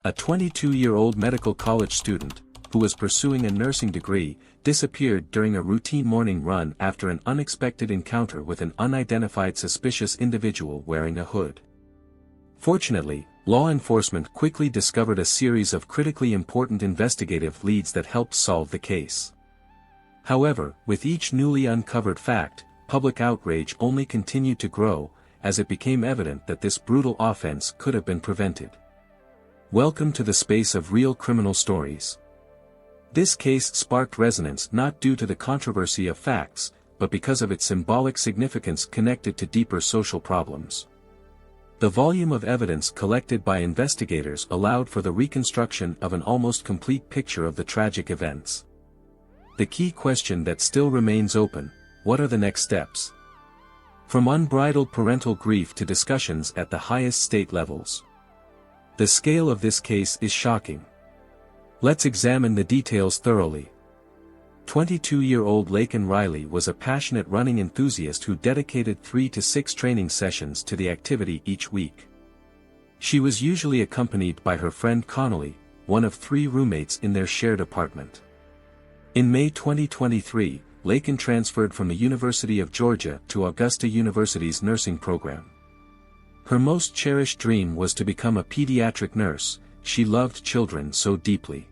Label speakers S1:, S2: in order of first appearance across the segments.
S1: A 22-year-old medical college student, who was pursuing a nursing degree, disappeared during a routine morning run after an unexpected encounter with an unidentified suspicious individual wearing a hood. Fortunately, law enforcement quickly discovered a series of critically important investigative leads that helped solve the case. However, with each newly uncovered fact, public outrage only continued to grow, as it became evident that this brutal offense could have been prevented. Welcome to the space of real criminal stories. This case sparked resonance not due to the controversy of facts, but because of its symbolic significance connected to deeper social problems. The volume of evidence collected by investigators allowed for the reconstruction of an almost complete picture of the tragic events. The key question that still remains open: what are the next steps? From unbridled parental grief to discussions at the highest state levels. The scale of this case is shocking. Let's examine the details thoroughly. 22-year-old Laken Riley was a passionate running enthusiast who dedicated 3 to 6 training sessions to the activity each week. She was usually accompanied by her friend Connolly, one of 3 roommates in their shared apartment. In May 2023, Laken transferred from the University of Georgia to Augusta University's nursing program. Her most cherished dream was to become a pediatric nurse. She loved children so deeply.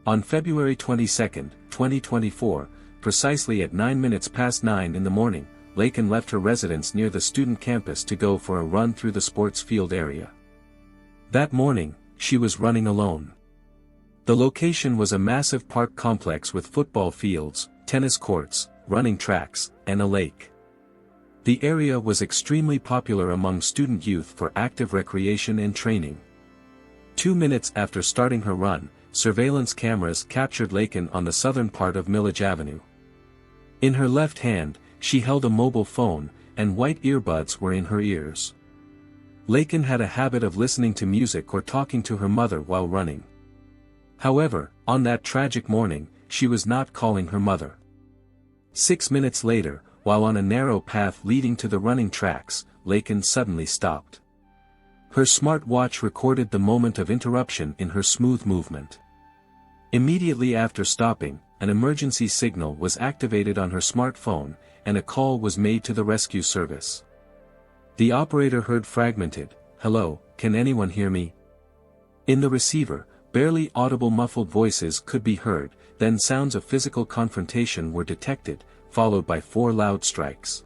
S1: On February 22, 2024, precisely at 9:09 in the morning, Laken left her residence near the student campus to go for a run through the sports field area. That morning, she was running alone. The location was a massive park complex with football fields, tennis courts, running tracks, and a lake. The area was extremely popular among student youth for active recreation and training. 2 minutes after starting her run, surveillance cameras captured Laken on the southern part of Millage Avenue. In her left hand, she held a mobile phone, and white earbuds were in her ears. Laken had a habit of listening to music or talking to her mother while running. However, on that tragic morning, she was not calling her mother. 6 minutes later, while on a narrow path leading to the running tracks, Laken suddenly stopped. Her smartwatch recorded the moment of interruption in her smooth movement. Immediately after stopping, an emergency signal was activated on her smartphone, and a call was made to the rescue service. The operator heard fragmented, "Hello, can anyone hear me?" In the receiver, barely audible muffled voices could be heard, then sounds of physical confrontation were detected, followed by 4 loud strikes.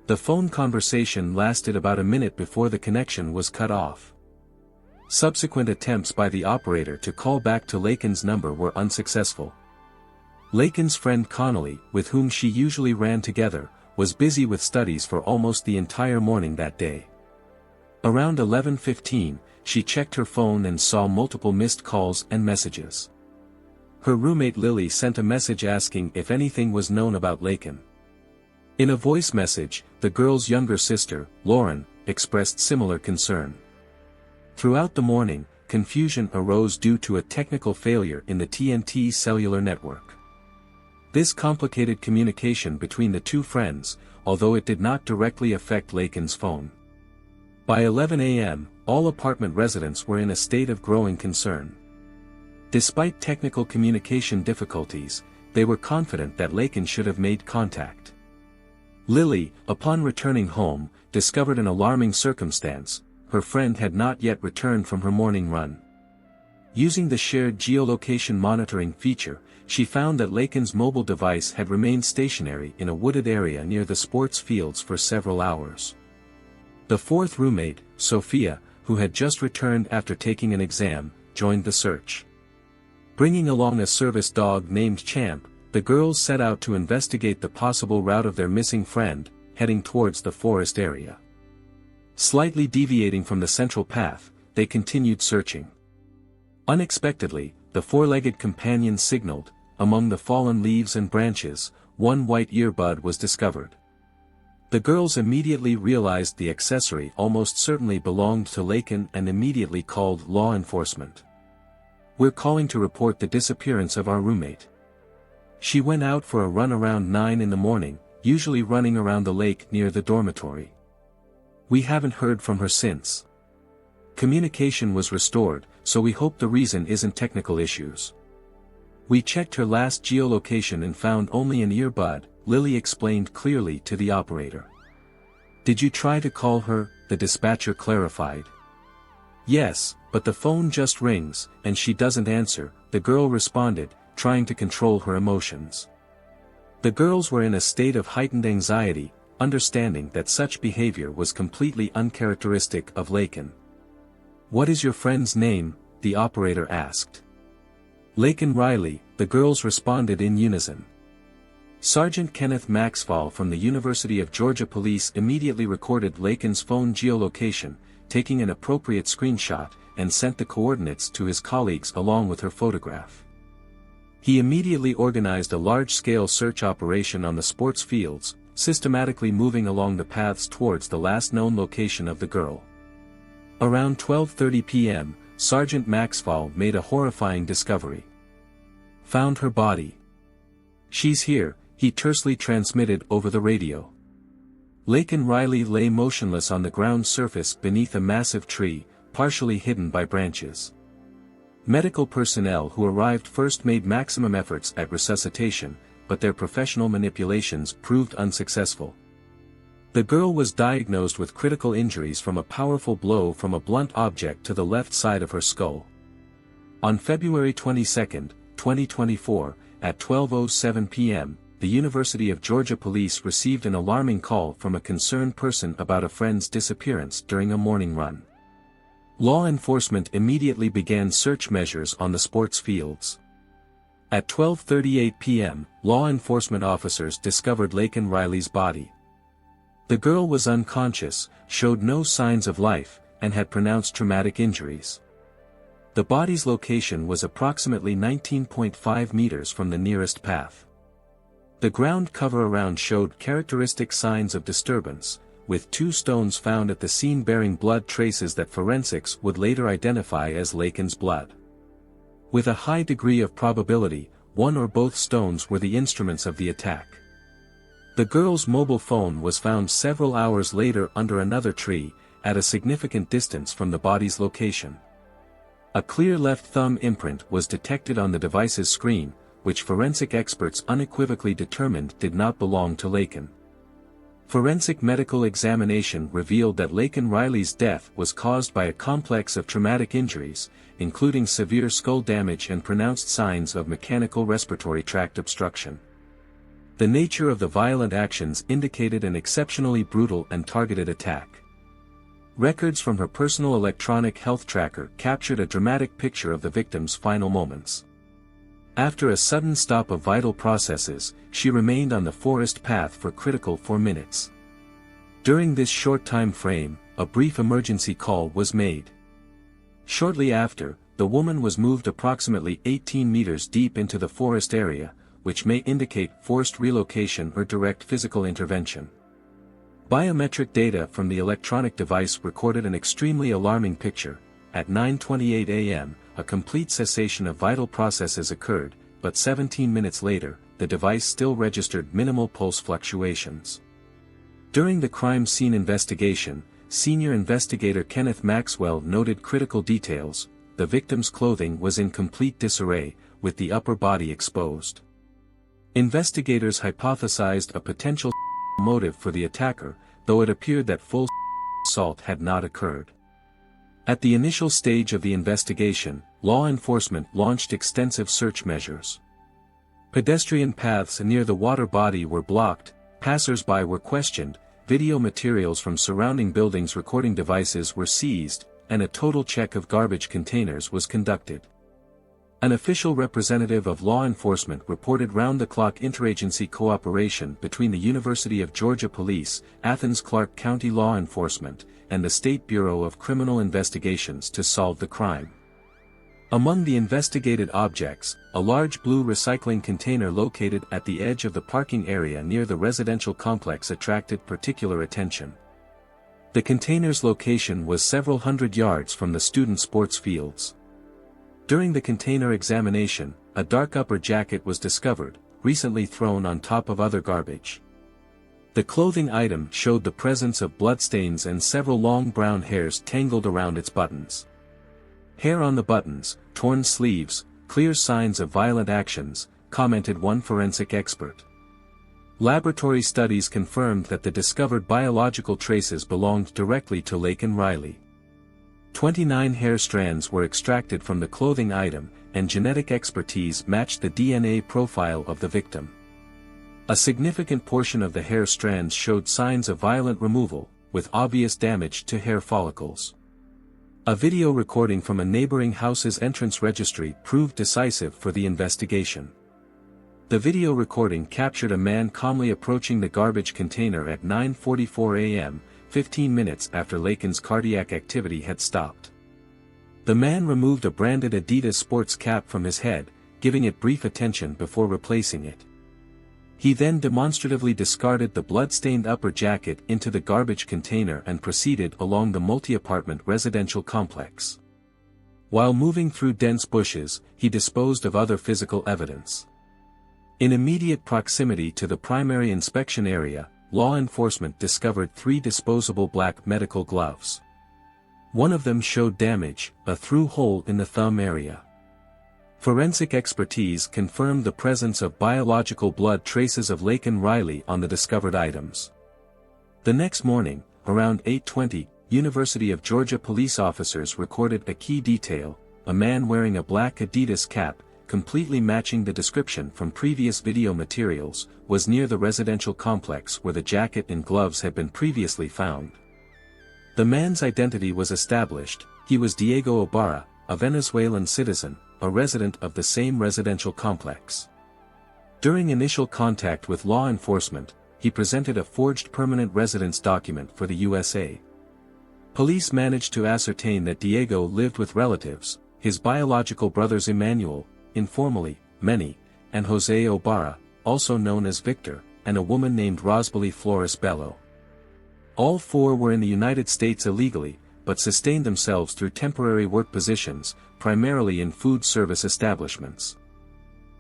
S1: The phone conversation lasted about a minute before the connection was cut off. Subsequent attempts by the operator to call back to Laken's number were unsuccessful. Laken's friend Connolly, with whom she usually ran together, was busy with studies for almost the entire morning that day. Around 11:15, she checked her phone and saw multiple missed calls and messages. Her roommate Lily sent a message asking if anything was known about Laken. In a voice message, the girl's younger sister, Lauren, expressed similar concern. Throughout the morning, confusion arose due to a technical failure in the TNT cellular network. This complicated communication between the 2 friends, although it did not directly affect Laken's phone. By 11 a.m., all apartment residents were in a state of growing concern. Despite technical communication difficulties, they were confident that Laken should have made contact. Lily, upon returning home, discovered an alarming circumstance: her friend had not yet returned from her morning run. Using the shared geolocation monitoring feature, she found that Laken's mobile device had remained stationary in a wooded area near the sports fields for several hours. The 4th roommate, Sophia, who had just returned after taking an exam, joined the search. Bringing along a service dog named Champ, the girls set out to investigate the possible route of their missing friend, heading towards the forest area. Slightly deviating from the central path, they continued searching. Unexpectedly, the 4-legged companion signaled. Among the fallen leaves and branches, 1 white earbud was discovered. The girls immediately realized the accessory almost certainly belonged to Laken and immediately called law enforcement. "We're calling to report the disappearance of our roommate. She went out for a run around 9 in the morning, usually running around the lake near the dormitory. We haven't heard from her since." Communication was restored, so we hope the reason isn't technical issues. We checked her last geolocation and found only an earbud, Lily explained clearly to the operator. Did you try to call her? The dispatcher clarified. Yes, but the phone just rings, and she doesn't answer, the girl responded, trying to control her emotions. The girls were in a state of heightened anxiety, understanding that such behavior was completely uncharacteristic of Laken. What is your friend's name? The operator asked. Laken Riley, the girls responded in unison. Sergeant Kenneth Maxwell from the University of Georgia Police immediately recorded Laken's phone geolocation, taking an appropriate screenshot, and sent the coordinates to his colleagues along with her photograph. He immediately organized a large-scale search operation on the sports fields, systematically moving along the paths towards the last known location of the girl. Around 12:30 p.m., Sergeant Maxwell made a horrifying discovery. Found her body. She's here, he tersely transmitted over the radio. Laken Riley lay motionless on the ground surface beneath a massive tree, partially hidden by branches. Medical personnel who arrived first made maximum efforts at resuscitation, but their professional manipulations proved unsuccessful. The girl was diagnosed with critical injuries from a powerful blow from a blunt object to the left side of her skull. On February 22, 2024, at 12:07 p.m., the University of Georgia Police received an alarming call from a concerned person about a friend's disappearance during a morning run. Law enforcement immediately began search measures on the sports fields. At 12:38 p.m., law enforcement officers discovered Laken Riley's body. The girl was unconscious, showed no signs of life, and had pronounced traumatic injuries. The body's location was approximately 19.5 meters from the nearest path. The ground cover around showed characteristic signs of disturbance, with 2 stones found at the scene bearing blood traces that forensics would later identify as Laken's blood. With a high degree of probability, one or both stones were the instruments of the attack. The girl's mobile phone was found several hours later under another tree, at a significant distance from the body's location. A clear left thumb imprint was detected on the device's screen, which forensic experts unequivocally determined did not belong to Laken. Forensic medical examination revealed that Laken Riley's death was caused by a complex of traumatic injuries, including severe skull damage and pronounced signs of mechanical respiratory tract obstruction. The nature of the violent actions indicated an exceptionally brutal and targeted attack. Records from her personal electronic health tracker captured a dramatic picture of the victim's final moments. After a sudden stop of vital processes, she remained on the forest path for critical 4 minutes. During this short time frame, a brief emergency call was made. Shortly after, the woman was moved approximately 18 meters deep into the forest area, which may indicate forced relocation or direct physical intervention. Biometric data from the electronic device recorded an extremely alarming picture. At 9:28 a.m., a complete cessation of vital processes occurred, but 17 minutes later, the device still registered minimal pulse fluctuations. During the crime scene investigation, senior investigator Kenneth Maxwell noted critical details. The victim's clothing was in complete disarray, with the upper body exposed. Investigators hypothesized a potential motive for the attacker, though it appeared that full assault had not occurred. At the initial stage of the investigation, law enforcement launched extensive search measures. Pedestrian paths near the water body were blocked, passers-by were questioned, video materials from surrounding buildings recording devices were seized, and a total check of garbage containers was conducted. An official representative of law enforcement reported round-the-clock interagency cooperation between the University of Georgia Police, Athens-Clarke County Law Enforcement, and the State Bureau of Criminal Investigations to solve the crime. Among the investigated objects, a large blue recycling container located at the edge of the parking area near the residential complex attracted particular attention. The container's location was several hundred yards from the student sports fields. During the container examination, a dark upper jacket was discovered, recently thrown on top of other garbage. The clothing item showed the presence of bloodstains and several long brown hairs tangled around its buttons. "Hair on the buttons, torn sleeves, clear signs of violent actions," commented one forensic expert. Laboratory studies confirmed that the discovered biological traces belonged directly to Laken Riley. 29 hair strands were extracted from the clothing item, and genetic expertise matched the DNA profile of the victim. A significant portion of the hair strands showed signs of violent removal, with obvious damage to hair follicles. A video recording from a neighboring house's entrance registry proved decisive for the investigation. The video recording captured a man calmly approaching the garbage container at 9:44 a.m., 15 minutes after Laken's cardiac activity had stopped. The man removed a branded Adidas sports cap from his head, giving it brief attention before replacing it. He then demonstratively discarded the blood-stained upper jacket into the garbage container and proceeded along the multi-apartment residential complex. While moving through dense bushes, he disposed of other physical evidence. In immediate proximity to the primary inspection area, law enforcement discovered 3 disposable black medical gloves. One of them showed damage, a through hole in the thumb area. Forensic expertise confirmed the presence of biological blood traces of Laken Riley on the discovered items. The next morning, around 8:20, University of Georgia police officers recorded a key detail: a man wearing a black Adidas cap, completely matching the description from previous video materials, was near the residential complex where the jacket and gloves had been previously found. The man's identity was established: he was Diego Ibarra, a Venezuelan citizen, a resident of the same residential complex. During initial contact with law enforcement, he presented a forged permanent residence document for the USA. Police managed to ascertain that Diego lived with relatives, his biological brothers Emmanuel, informally, Manny, and Jose Ibarra, also known as Victor, and a woman named Rosbely Flores Bello. All 4 were in the United States illegally, but sustained themselves through temporary work positions, primarily in food service establishments.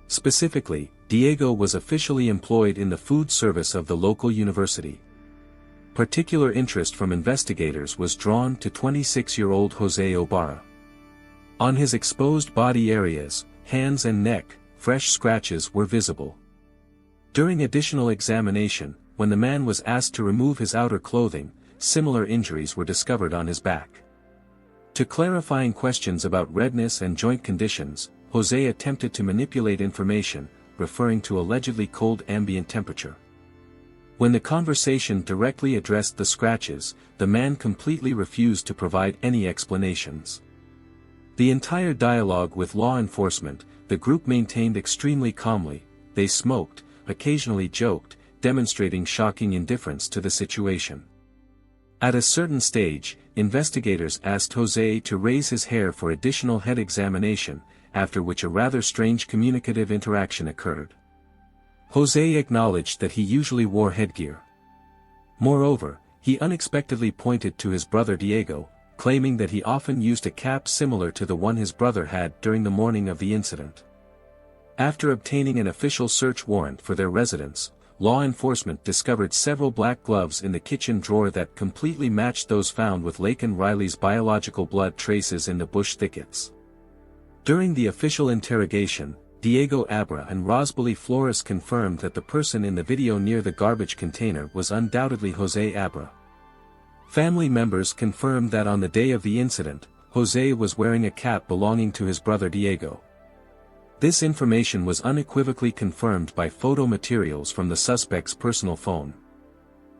S1: Specifically, Diego was officially employed in the food service of the local university. Particular interest from investigators was drawn to 26-year-old Jose Ibarra. On his exposed body areas, hands and neck, fresh scratches were visible. During additional examination, when the man was asked to remove his outer clothing, similar injuries were discovered on his back. To clarifying questions about redness and joint conditions, Jose attempted to manipulate information, referring to allegedly cold ambient temperature. When the conversation directly addressed the scratches, the man completely refused to provide any explanations. The entire dialogue with law enforcement, the group maintained extremely calmly. They smoked, occasionally joked, demonstrating shocking indifference to the situation. At a certain stage, investigators asked Jose to raise his hair for additional head examination, after which a rather strange communicative interaction occurred. Jose acknowledged that he usually wore headgear. Moreover, he unexpectedly pointed to his brother Diego, claiming that he often used a cap similar to the one his brother had during the morning of the incident. After obtaining an official search warrant for their residence, law enforcement discovered several black gloves in the kitchen drawer that completely matched those found with Laken Riley's biological blood traces in the bush thickets. During the official interrogation, Diego Abra and Rosbely Flores confirmed that the person in the video near the garbage container was undoubtedly Jose Abra. Family members confirmed that on the day of the incident, Jose was wearing a cap belonging to his brother Diego. This information was unequivocally confirmed by photo materials from the suspect's personal phone.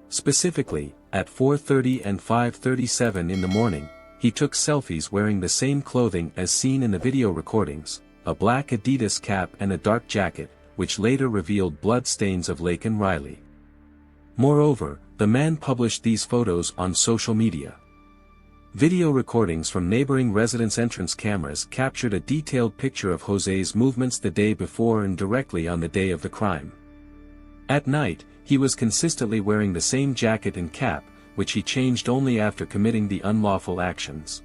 S1: Specifically, at 4:30 and 5:37 in the morning, he took selfies wearing the same clothing as seen in the video recordings, a black Adidas cap and a dark jacket, which later revealed blood stains of Laken Riley. Moreover, the man published these photos on social media. Video recordings from neighboring residence entrance cameras captured a detailed picture of Jose's movements the day before and directly on the day of the crime. At night, he was consistently wearing the same jacket and cap, which he changed only after committing the unlawful actions.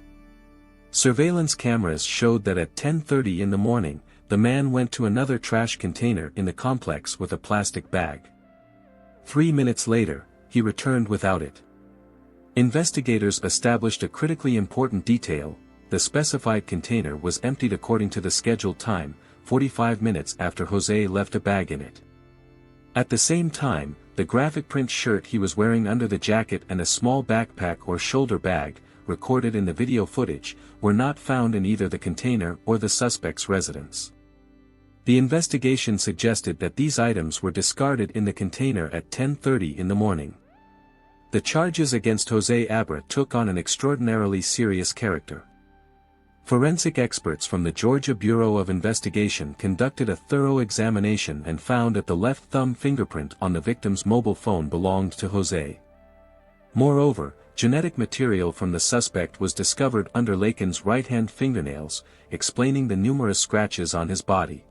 S1: Surveillance cameras showed that at 10:30 in the morning, the man went to another trash container in the complex with a plastic bag. 3 minutes later, he returned without it. Investigators established a critically important detail: the specified container was emptied according to the scheduled time, 45 minutes after Jose left a bag in it. At the same time, the graphic print shirt he was wearing under the jacket and a small backpack or shoulder bag, recorded in the video footage, were not found in either the container or the suspect's residence. The investigation suggested that these items were discarded in the container at 10:30 in the morning. The charges against Jose Abra took on an extraordinarily serious character. Forensic experts from the Georgia Bureau of Investigation conducted a thorough examination and found that the left thumb fingerprint on the victim's mobile phone belonged to Jose. Moreover, genetic material from the suspect was discovered under Laken's right-hand fingernails, explaining the numerous scratches on his body.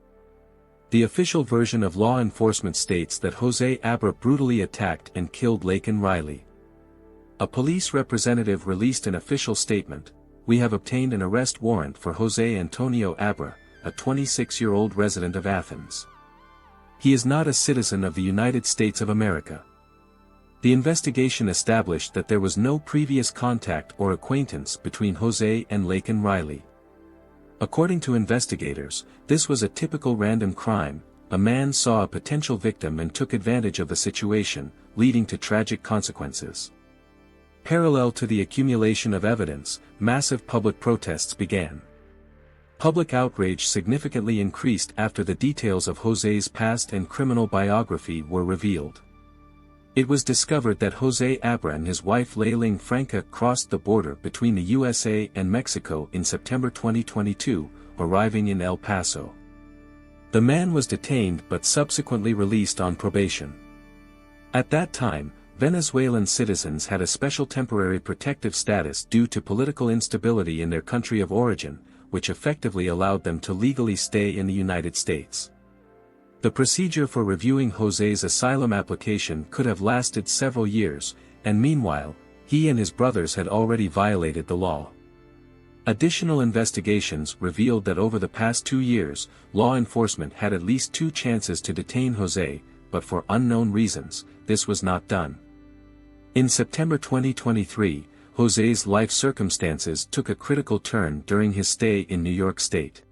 S1: The official version of law enforcement states that Jose Abra brutally attacked and killed Laken Riley. A police representative released an official statement: "We have obtained an arrest warrant for Jose Antonio Abra, a 26-year-old resident of Athens. He is not a citizen of the United States of America." The investigation established that there was no previous contact or acquaintance between Jose and Laken Riley. According to investigators, this was a typical random crime: a man saw a potential victim and took advantage of the situation, leading to tragic consequences. Parallel to the accumulation of evidence, massive public protests began. Public outrage significantly increased after the details of Jose's past and criminal biography were revealed. It was discovered that Jose Abra and his wife Laken Franca crossed the border between the USA and Mexico in September 2022, arriving in El Paso. The man was detained but subsequently released on probation. At that time, Venezuelan citizens had a special temporary protective status due to political instability in their country of origin, which effectively allowed them to legally stay in the United States. The procedure for reviewing Jose's asylum application could have lasted several years, and meanwhile, he and his brothers had already violated the law. Additional investigations revealed that over the past 2 years, law enforcement had at least 2 chances to detain Jose, but for unknown reasons, this was not done. In September 2023, Jose's life circumstances took a critical turn during his stay in New York State.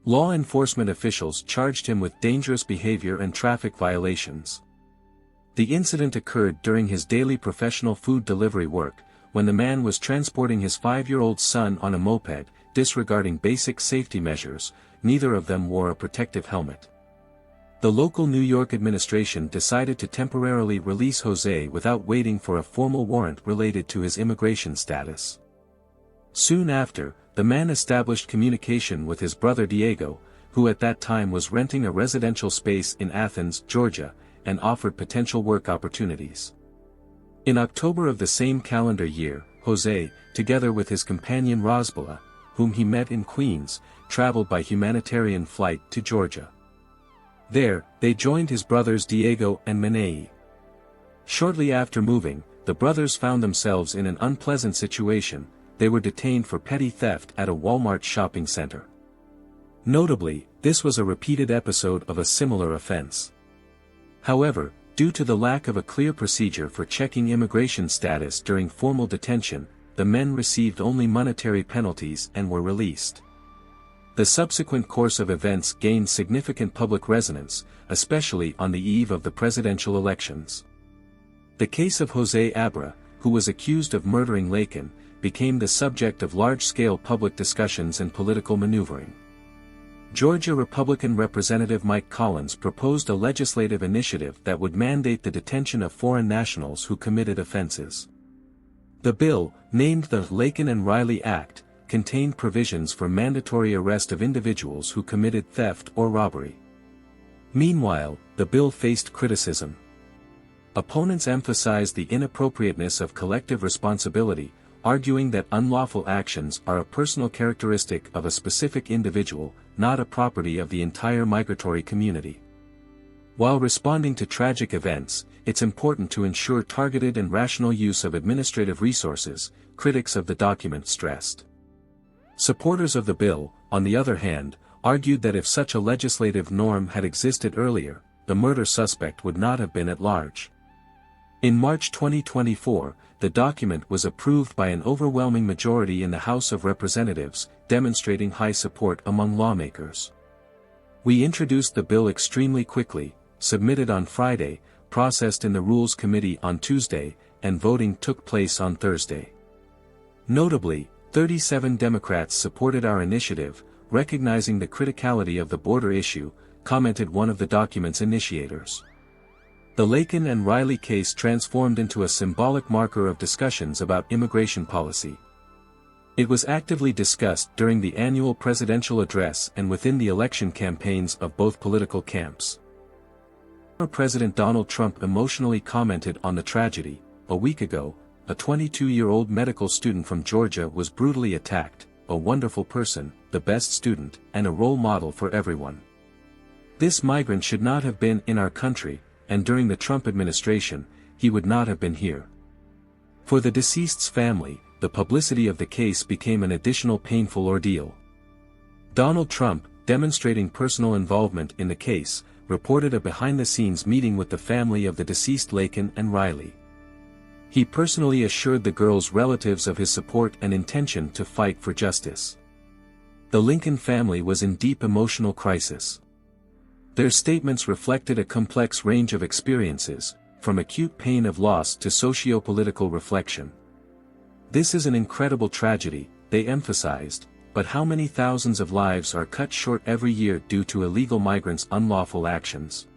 S1: Law enforcement officials charged him with dangerous behavior and traffic violations. The incident occurred during his daily professional food delivery work, when the man was transporting his 5-year-old son on a moped, disregarding basic safety measures. Neither of them wore a protective helmet. The local New York administration decided to temporarily release Jose without waiting for a formal warrant related to his immigration status. Soon after, the man established communication with his brother Diego, who at that time was renting a residential space in Athens, Georgia, and offered potential work opportunities. In October of the same calendar year, Jose, together with his companion Rosbala, whom he met in Queens, traveled by humanitarian flight to Georgia. There, they joined his brothers Diego and Menei. Shortly after moving, the brothers found themselves in an unpleasant situation. They were detained for petty theft at a Walmart shopping center. Notably, this was a repeated episode of a similar offense. However, due to the lack of a clear procedure for checking immigration status during formal detention, the men received only monetary penalties and were released. The subsequent course of events gained significant public resonance, especially on the eve of the presidential elections. The case of Jose Abra, who was accused of murdering Laken, became the subject of large-scale public discussions and political maneuvering. Georgia Republican Representative Mike Collins proposed a legislative initiative that would mandate the detention of foreign nationals who committed offenses. The bill, named the Laken and Riley Act, contained provisions for mandatory arrest of individuals who committed theft or robbery. Meanwhile, the bill faced criticism. Opponents emphasized the inappropriateness of collective responsibility, arguing that unlawful actions are a personal characteristic of a specific individual, not a property of the entire migratory community. While responding to tragic events, it's important to ensure targeted and rational use of administrative resources, critics of the document stressed. Supporters of the bill, on the other hand, argued that if such a legislative norm had existed earlier, the murder suspect would not have been at large. In March 2024, the document was approved by an overwhelming majority in the House of Representatives, demonstrating high support among lawmakers. We introduced the bill extremely quickly, submitted on Friday, processed in the Rules Committee on Tuesday, and voting took place on Thursday. Notably, 37 Democrats supported our initiative, recognizing the criticality of the border issue, commented one of the document's initiators. The Laken and Riley case transformed into a symbolic marker of discussions about immigration policy. It was actively discussed during the annual presidential address and within the election campaigns of both political camps. Former President Donald Trump emotionally commented on the tragedy. A week ago, a 22-year-old medical student from Georgia was brutally attacked, a wonderful person, the best student, and a role model for everyone. This migrant should not have been in our country, and during the Trump administration, he would not have been here. For the deceased's family, the publicity of the case became an additional painful ordeal. Donald Trump, demonstrating personal involvement in the case, reported a behind-the-scenes meeting with the family of the deceased Laken and Riley. He personally assured the girls' relatives of his support and intention to fight for justice. The Lincoln family was in deep emotional crisis. Their statements reflected a complex range of experiences, from acute pain of loss to socio-political reflection. This is an incredible tragedy, they emphasized, but how many thousands of lives are cut short every year due to illegal migrants' unlawful actions?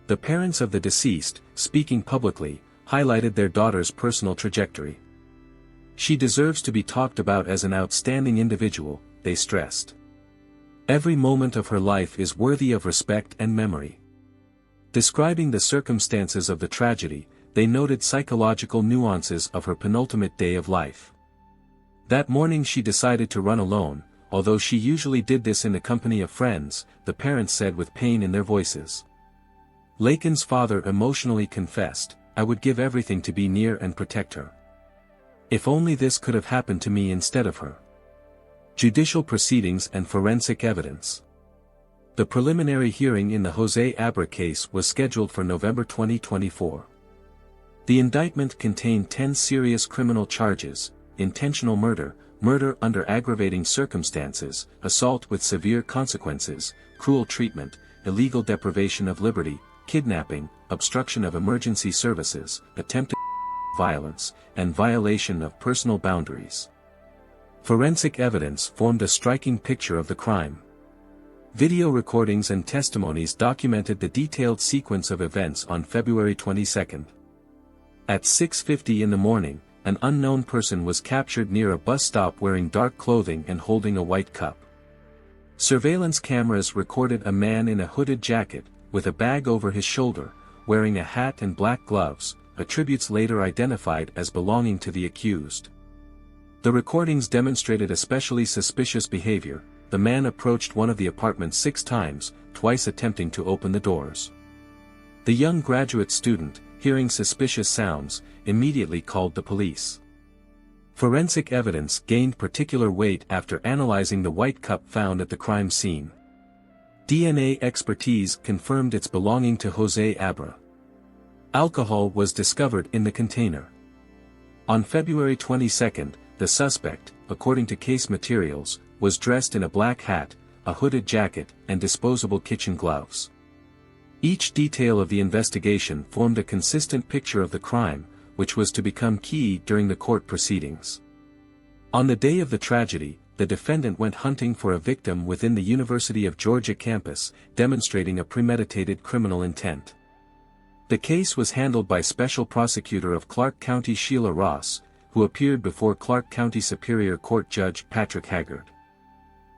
S1: The parents of the deceased, speaking publicly, highlighted their daughter's personal trajectory. She deserves to be talked about as an outstanding individual, they stressed. Every moment of her life is worthy of respect and memory. Describing the circumstances of the tragedy, they noted psychological nuances of her penultimate day of life. That morning she decided to run alone, although she usually did this in the company of friends, the parents said with pain in their voices. Laken's father emotionally confessed, "I would give everything to be near and protect her. If only this could have happened to me instead of her." Judicial proceedings and forensic evidence. The preliminary hearing in the Jose Abra case was scheduled for November 2024. The indictment contained 10 serious criminal charges: intentional murder, murder under aggravating circumstances, assault with severe consequences, cruel treatment, illegal deprivation of liberty, kidnapping, obstruction of emergency services, attempted violence, and violation of personal boundaries. Forensic evidence formed a striking picture of the crime. Video recordings and testimonies documented the detailed sequence of events on February 22. At 6:50 in the morning, an unknown person was captured near a bus stop wearing dark clothing and holding a white cup. Surveillance cameras recorded a man in a hooded jacket, with a bag over his shoulder, wearing a hat and black gloves, attributes later identified as belonging to the accused. The recordings demonstrated especially suspicious behavior. The man approached one of the apartments 6 times, twice attempting to open the doors. The young graduate student, hearing suspicious sounds, immediately called the police. Forensic evidence gained particular weight after analyzing the white cup found at the crime scene. DNA expertise confirmed its belonging to Jose Abra. Alcohol was discovered in the container. On February 22, the suspect, according to case materials, was dressed in a black hat, a hooded jacket, and disposable kitchen gloves. Each detail of the investigation formed a consistent picture of the crime, which was to become key during the court proceedings. On the day of the tragedy, the defendant went hunting for a victim within the University of Georgia campus, demonstrating a premeditated criminal intent. The case was handled by Special Prosecutor of Clark County Sheila Ross, who appeared before Clark County Superior Court Judge Patrick Haggard.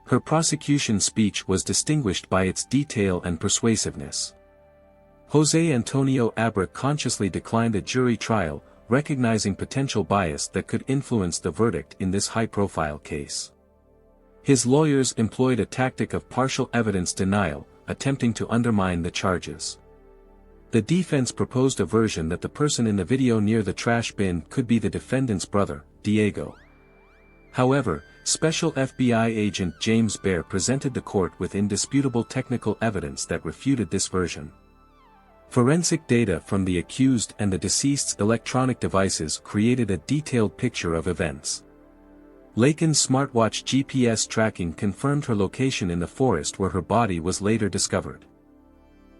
S1: Her prosecution speech was distinguished by its detail and persuasiveness. Jose Antonio Abra consciously declined a jury trial, recognizing potential bias that could influence the verdict in this high-profile case. His lawyers employed a tactic of partial evidence denial, attempting to undermine the charges. The defense proposed a version that the person in the video near the trash bin could be the defendant's brother, Diego. However, Special FBI agent James Baer presented the court with indisputable technical evidence that refuted this version. Forensic data from the accused and the deceased's electronic devices created a detailed picture of events. Laken's smartwatch GPS tracking confirmed her location in the forest where her body was later discovered.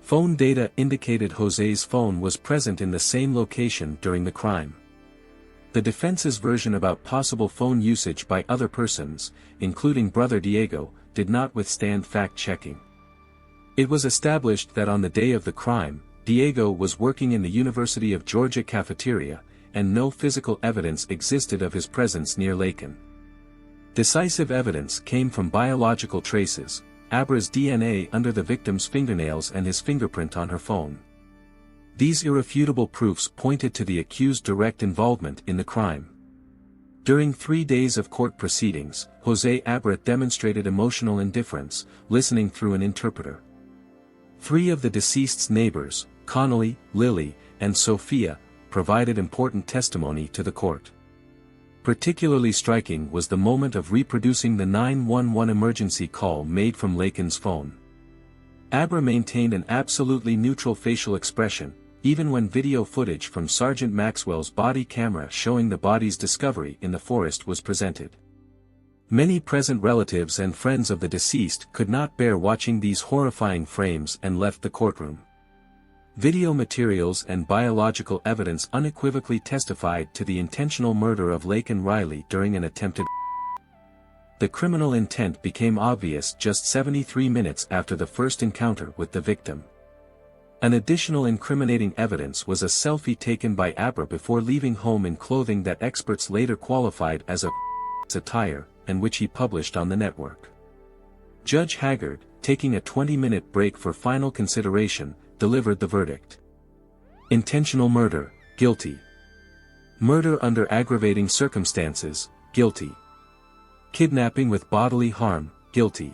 S1: Phone data indicated Jose's phone was present in the same location during the crime. The defense's version about possible phone usage by other persons, including brother Diego, did not withstand fact-checking. It was established that on the day of the crime, Diego was working in the University of Georgia cafeteria, and no physical evidence existed of his presence near Laken. Decisive evidence came from biological traces, Abra's DNA under the victim's fingernails and his fingerprint on her phone. These irrefutable proofs pointed to the accused's direct involvement in the crime. During 3 days of court proceedings, Jose Abra demonstrated emotional indifference, listening through an interpreter. 3 of the deceased's neighbors, Connolly, Lily, and Sophia, provided important testimony to the court. Particularly striking was the moment of reproducing the 911 emergency call made from Laken's phone. Abra maintained an absolutely neutral facial expression, even when video footage from Sergeant Maxwell's body camera showing the body's discovery in the forest was presented. Many present relatives and friends of the deceased could not bear watching these horrifying frames and left the courtroom. Video materials and biological evidence unequivocally testified to the intentional murder of Laken Riley during an attempted. The criminal intent became obvious just 73 minutes after the first encounter with the victim. An additional incriminating evidence was a selfie taken by Abra before leaving home in clothing that experts later qualified as a attire, and which he published on the network. Judge Haggard, taking a 20-minute break for final consideration, delivered the verdict. Intentional murder, guilty. Murder under aggravating circumstances, guilty. Kidnapping with bodily harm, guilty.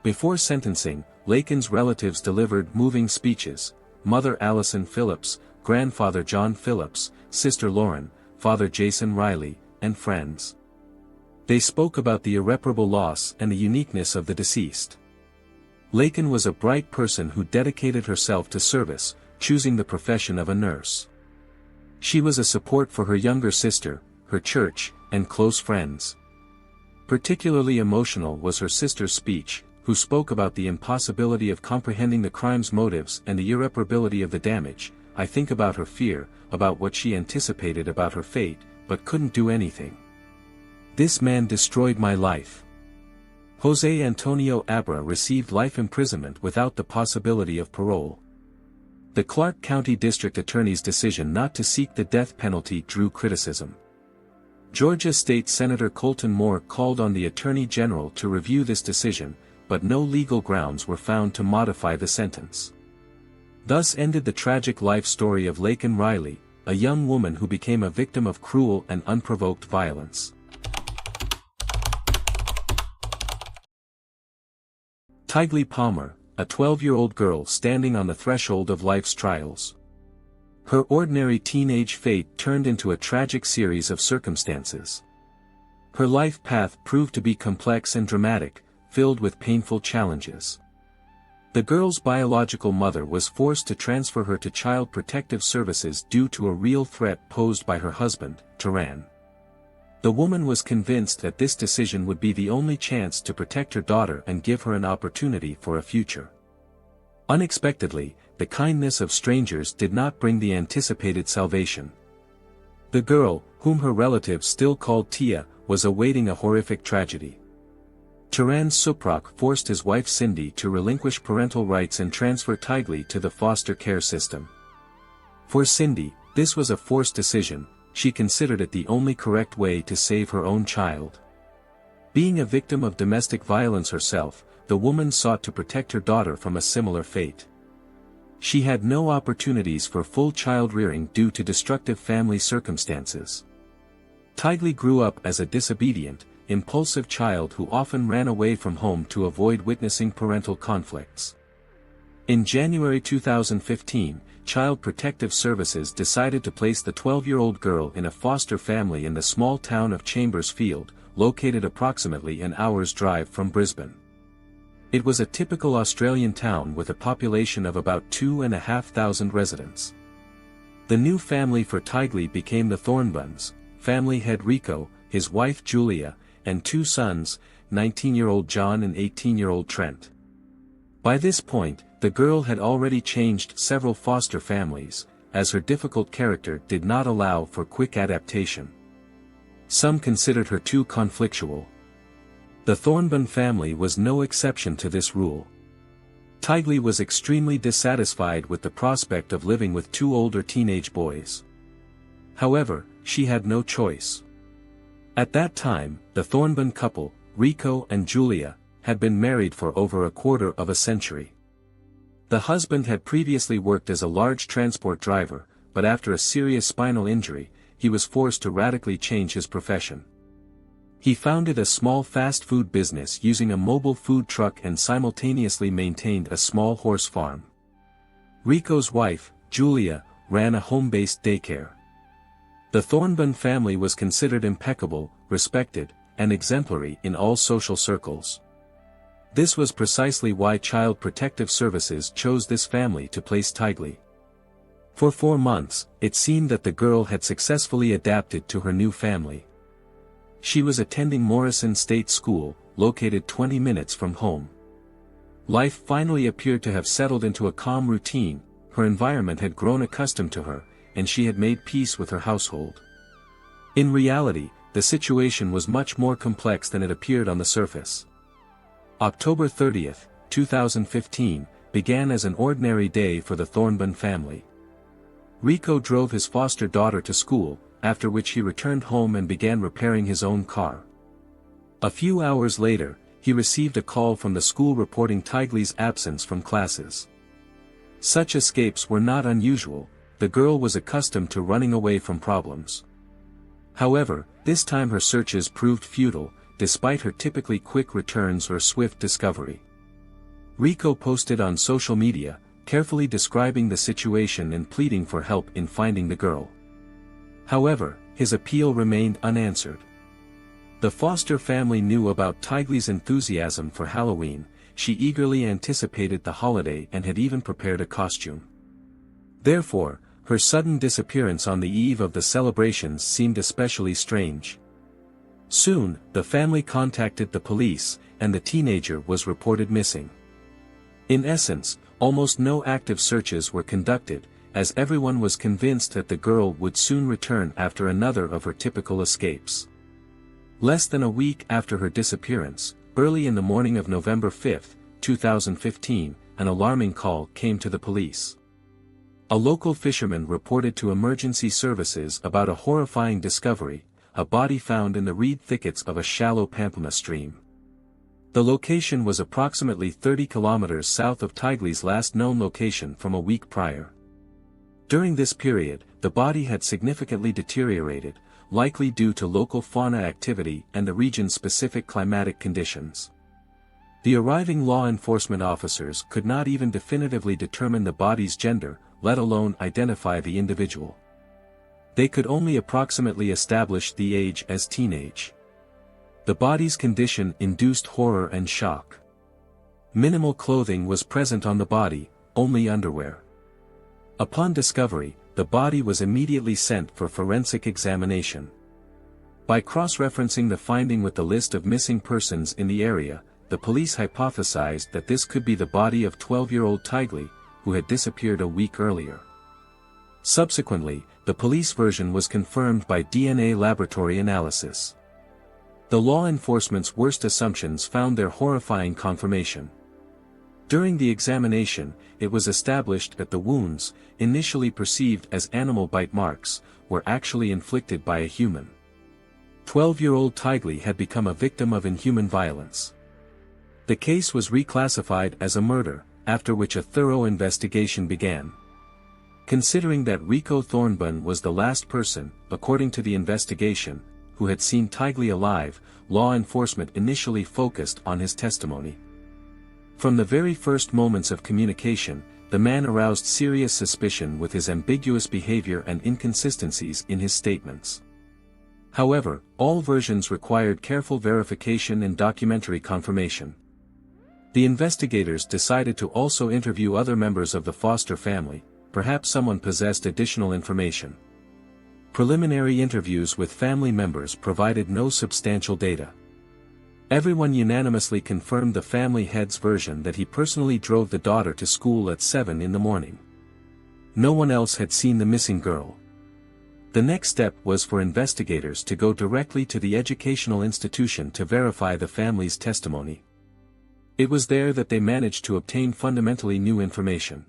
S1: Before sentencing, Laken's relatives delivered moving speeches: Mother Allison Phillips, Grandfather John Phillips, Sister Lauren, Father Jason Riley, and friends. They spoke about the irreparable loss and the uniqueness of the deceased. Laken was a bright person who dedicated herself to service, choosing the profession of a nurse. She was a support for her younger sister, her church, and close friends. Particularly emotional was her sister's speech, who spoke about the impossibility of comprehending the crime's motives and the irreparability of the damage. I think about her fear, about what she anticipated about her fate, but couldn't do anything. This man destroyed my life. Jose Antonio Abra received life imprisonment without the possibility of parole. The Clark County District Attorney's decision not to seek the death penalty drew criticism. Georgia State Senator Colton Moore called on the Attorney General to review this decision, but no legal grounds were found to modify the sentence. Thus ended the tragic life story of Laken Riley, a young woman who became a victim of cruel and unprovoked violence. Teigli Palmer, a 12-year-old girl standing on the threshold of life's trials. Her ordinary teenage fate turned into a tragic series of circumstances. Her life path proved to be complex and dramatic, filled with painful challenges. The girl's biological mother was forced to transfer her to Child Protective Services due to a real threat posed by her husband, Doan. The woman was convinced that this decision would be the only chance to protect her daughter and give her an opportunity for a future. Unexpectedly, the kindness of strangers did not bring the anticipated salvation. The girl, whom her relatives still called Tia, was awaiting a horrific tragedy. Turan Suprak forced his wife Cindy to relinquish parental rights and transfer Teigli to the foster care system. For Cindy, this was a forced decision. She considered it the only correct way to save her own child. Being a victim of domestic violence herself, the woman sought to protect her daughter from a similar fate. She had no opportunities for full child rearing due to destructive family circumstances. Teigli grew up as a disobedient, impulsive child who often ran away from home to avoid witnessing parental conflicts. In January 2015, Child Protective Services decided to place the 12-year-old girl in a foster family in the small town of Chambers Field, located approximately an hour's drive from Brisbane. It was a typical Australian town with a population of about 2,500 residents. The new family for Teigli became the Thornbuns, family head Rico, his wife Julia, and two sons, 19-year-old John and 18-year-old Trent. By this point, the girl had already changed several foster families, as her difficult character did not allow for quick adaptation. Some considered her too conflictual. The Thornbun family was no exception to this rule. Teigli was extremely dissatisfied with the prospect of living with two older teenage boys. However, she had no choice. At that time, the Thornbun couple, Rico and Julia, had been married for over a quarter of a century. The husband had previously worked as a large transport driver, but after a serious spinal injury, he was forced to radically change his profession. He founded a small fast food business using a mobile food truck and simultaneously maintained a small horse farm. Rico's wife, Julia, ran a home-based daycare. The Thornbun family was considered impeccable, respected, and exemplary in all social circles. This was precisely why Child Protective Services chose this family to place Teigli. For 4 months, it seemed that the girl had successfully adapted to her new family. She was attending Morrison State School, located 20 minutes from home. Life finally appeared to have settled into a calm routine, her environment had grown accustomed to her, and she had made peace with her household. In reality, the situation was much more complex than it appeared on the surface. October 30, 2015, began as an ordinary day for the Thornbun family. Rico drove his foster daughter to school, after which he returned home and began repairing his own car. A few hours later, he received a call from the school reporting Teigli's absence from classes. Such escapes were not unusual, the girl was accustomed to running away from problems. However, this time her searches proved futile, despite her typically quick returns or swift discovery. Rico posted on social media, carefully describing the situation and pleading for help in finding the girl. However, his appeal remained unanswered. The foster family knew about Teigli's enthusiasm for Halloween, she eagerly anticipated the holiday and had even prepared a costume. Therefore, her sudden disappearance on the eve of the celebrations seemed especially strange. Soon, the family contacted the police, and the teenager was reported missing. In essence, almost no active searches were conducted, as everyone was convinced that the girl would soon return after another of her typical escapes. Less than a week after her disappearance, early in the morning of November 5, 2015, an alarming call came to the police. A local fisherman reported to emergency services about a horrifying discovery, a body found in the reed thickets of a shallow Pamplona stream. The location was approximately 30 kilometers south of Teigli's last known location from a week prior. During this period, the body had significantly deteriorated, likely due to local fauna activity and the region's specific climatic conditions. The arriving law enforcement officers could not even definitively determine the body's gender, let alone identify the individual. They could only approximately establish the age as teenage. The body's condition induced horror and shock. Minimal clothing was present on the body, only underwear. Upon discovery, the body was immediately sent for forensic examination. By cross-referencing the finding with the list of missing persons in the area, the police hypothesized that this could be the body of 12-year-old Teigli, who had disappeared a week earlier. Subsequently, the police version was confirmed by DNA laboratory analysis. The law enforcement's worst assumptions found their horrifying confirmation. During the examination, it was established that the wounds, initially perceived as animal bite marks, were actually inflicted by a human. 12-year-old Teigli had become a victim of inhuman violence. The case was reclassified as a murder, after which a thorough investigation began. Considering that Rico Thornbun was the last person, according to the investigation, who had seen Teigli alive, law enforcement initially focused on his testimony. From the very first moments of communication, the man aroused serious suspicion with his ambiguous behavior and inconsistencies in his statements. However, all versions required careful verification and documentary confirmation. The investigators decided to also interview other members of the foster family, perhaps someone possessed additional information. Preliminary interviews with family members provided no substantial data. Everyone unanimously confirmed the family head's version that he personally drove the daughter to school at 7 in the morning. No one else had seen the missing girl. The next step was for investigators to go directly to the educational institution to verify the family's testimony. It was there that they managed to obtain fundamentally new information.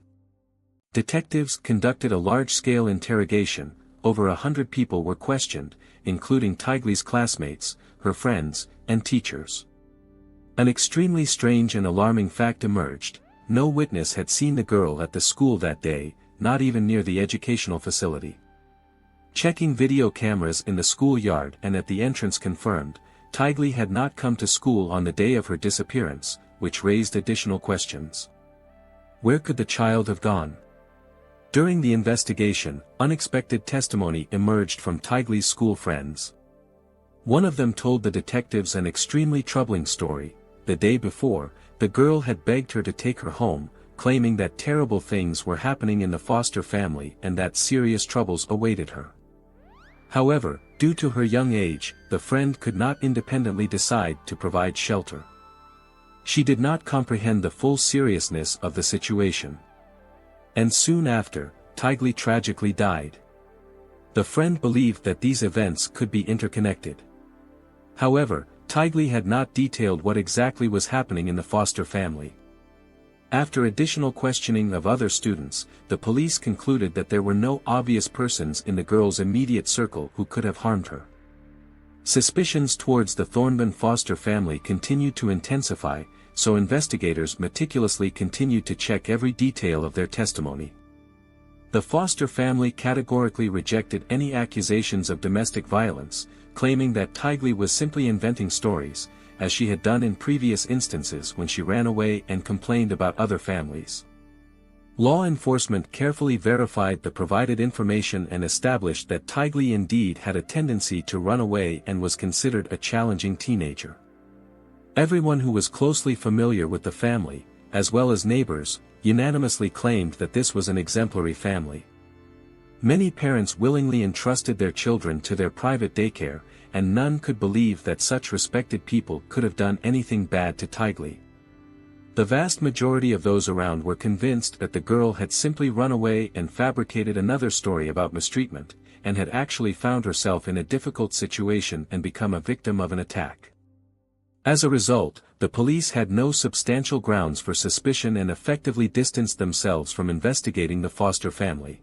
S1: Detectives conducted a large-scale interrogation. Over 100 people were questioned, including Teigli's classmates, her friends, and teachers. An extremely strange and alarming fact emerged: no witness had seen the girl at the school that day, not even near the educational facility. Checking video cameras in the schoolyard and at the entrance confirmed, Teigli had not come to school on the day of her disappearance, which raised additional questions. Where could the child have gone? During the investigation, unexpected testimony emerged from Teigli's school friends. One of them told the detectives an extremely troubling story. The day before, the girl had begged her to take her home, claiming that terrible things were happening in the foster family and that serious troubles awaited her. However, due to her young age, the friend could not independently decide to provide shelter. She did not comprehend the full seriousness of the situation. And soon after, Teigli tragically died. The friend believed that these events could be interconnected. However, Teigli had not detailed what exactly was happening in the foster family. After additional questioning of other students, the police concluded that there were no obvious persons in the girl's immediate circle who could have harmed her. Suspicions towards the Thornburn foster family continued to intensify, so investigators meticulously continued to check every detail of their testimony. The foster family categorically rejected any accusations of domestic violence, claiming that Teigli was simply inventing stories, as she had done in previous instances when she ran away and complained about other families. Law enforcement carefully verified the provided information and established that Teigli indeed had a tendency to run away and was considered a challenging teenager. Everyone who was closely familiar with the family, as well as neighbors, unanimously claimed that this was an exemplary family. Many parents willingly entrusted their children to their private daycare, and none could believe that such respected people could have done anything bad to Teigli. The vast majority of those around were convinced that the girl had simply run away and fabricated another story about mistreatment, and had actually found herself in a difficult situation and become a victim of an attack. As a result, the police had no substantial grounds for suspicion and effectively distanced themselves from investigating the foster family.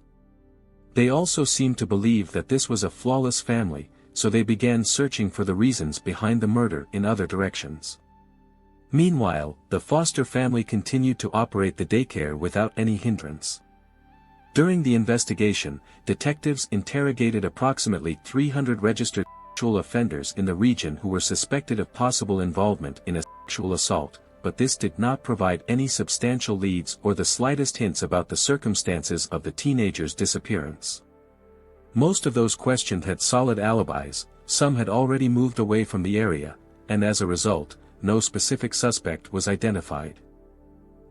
S1: They also seemed to believe that this was a flawless family, so they began searching for the reasons behind the murder in other directions. Meanwhile, the foster family continued to operate the daycare without any hindrance. During the investigation, detectives interrogated approximately 300 registered sexual offenders in the region who were suspected of possible involvement in a sexual assault, but this did not provide any substantial leads or the slightest hints about the circumstances of the teenager's disappearance. Most of those questioned had solid alibis, some had already moved away from the area, and as a result, no specific suspect was identified.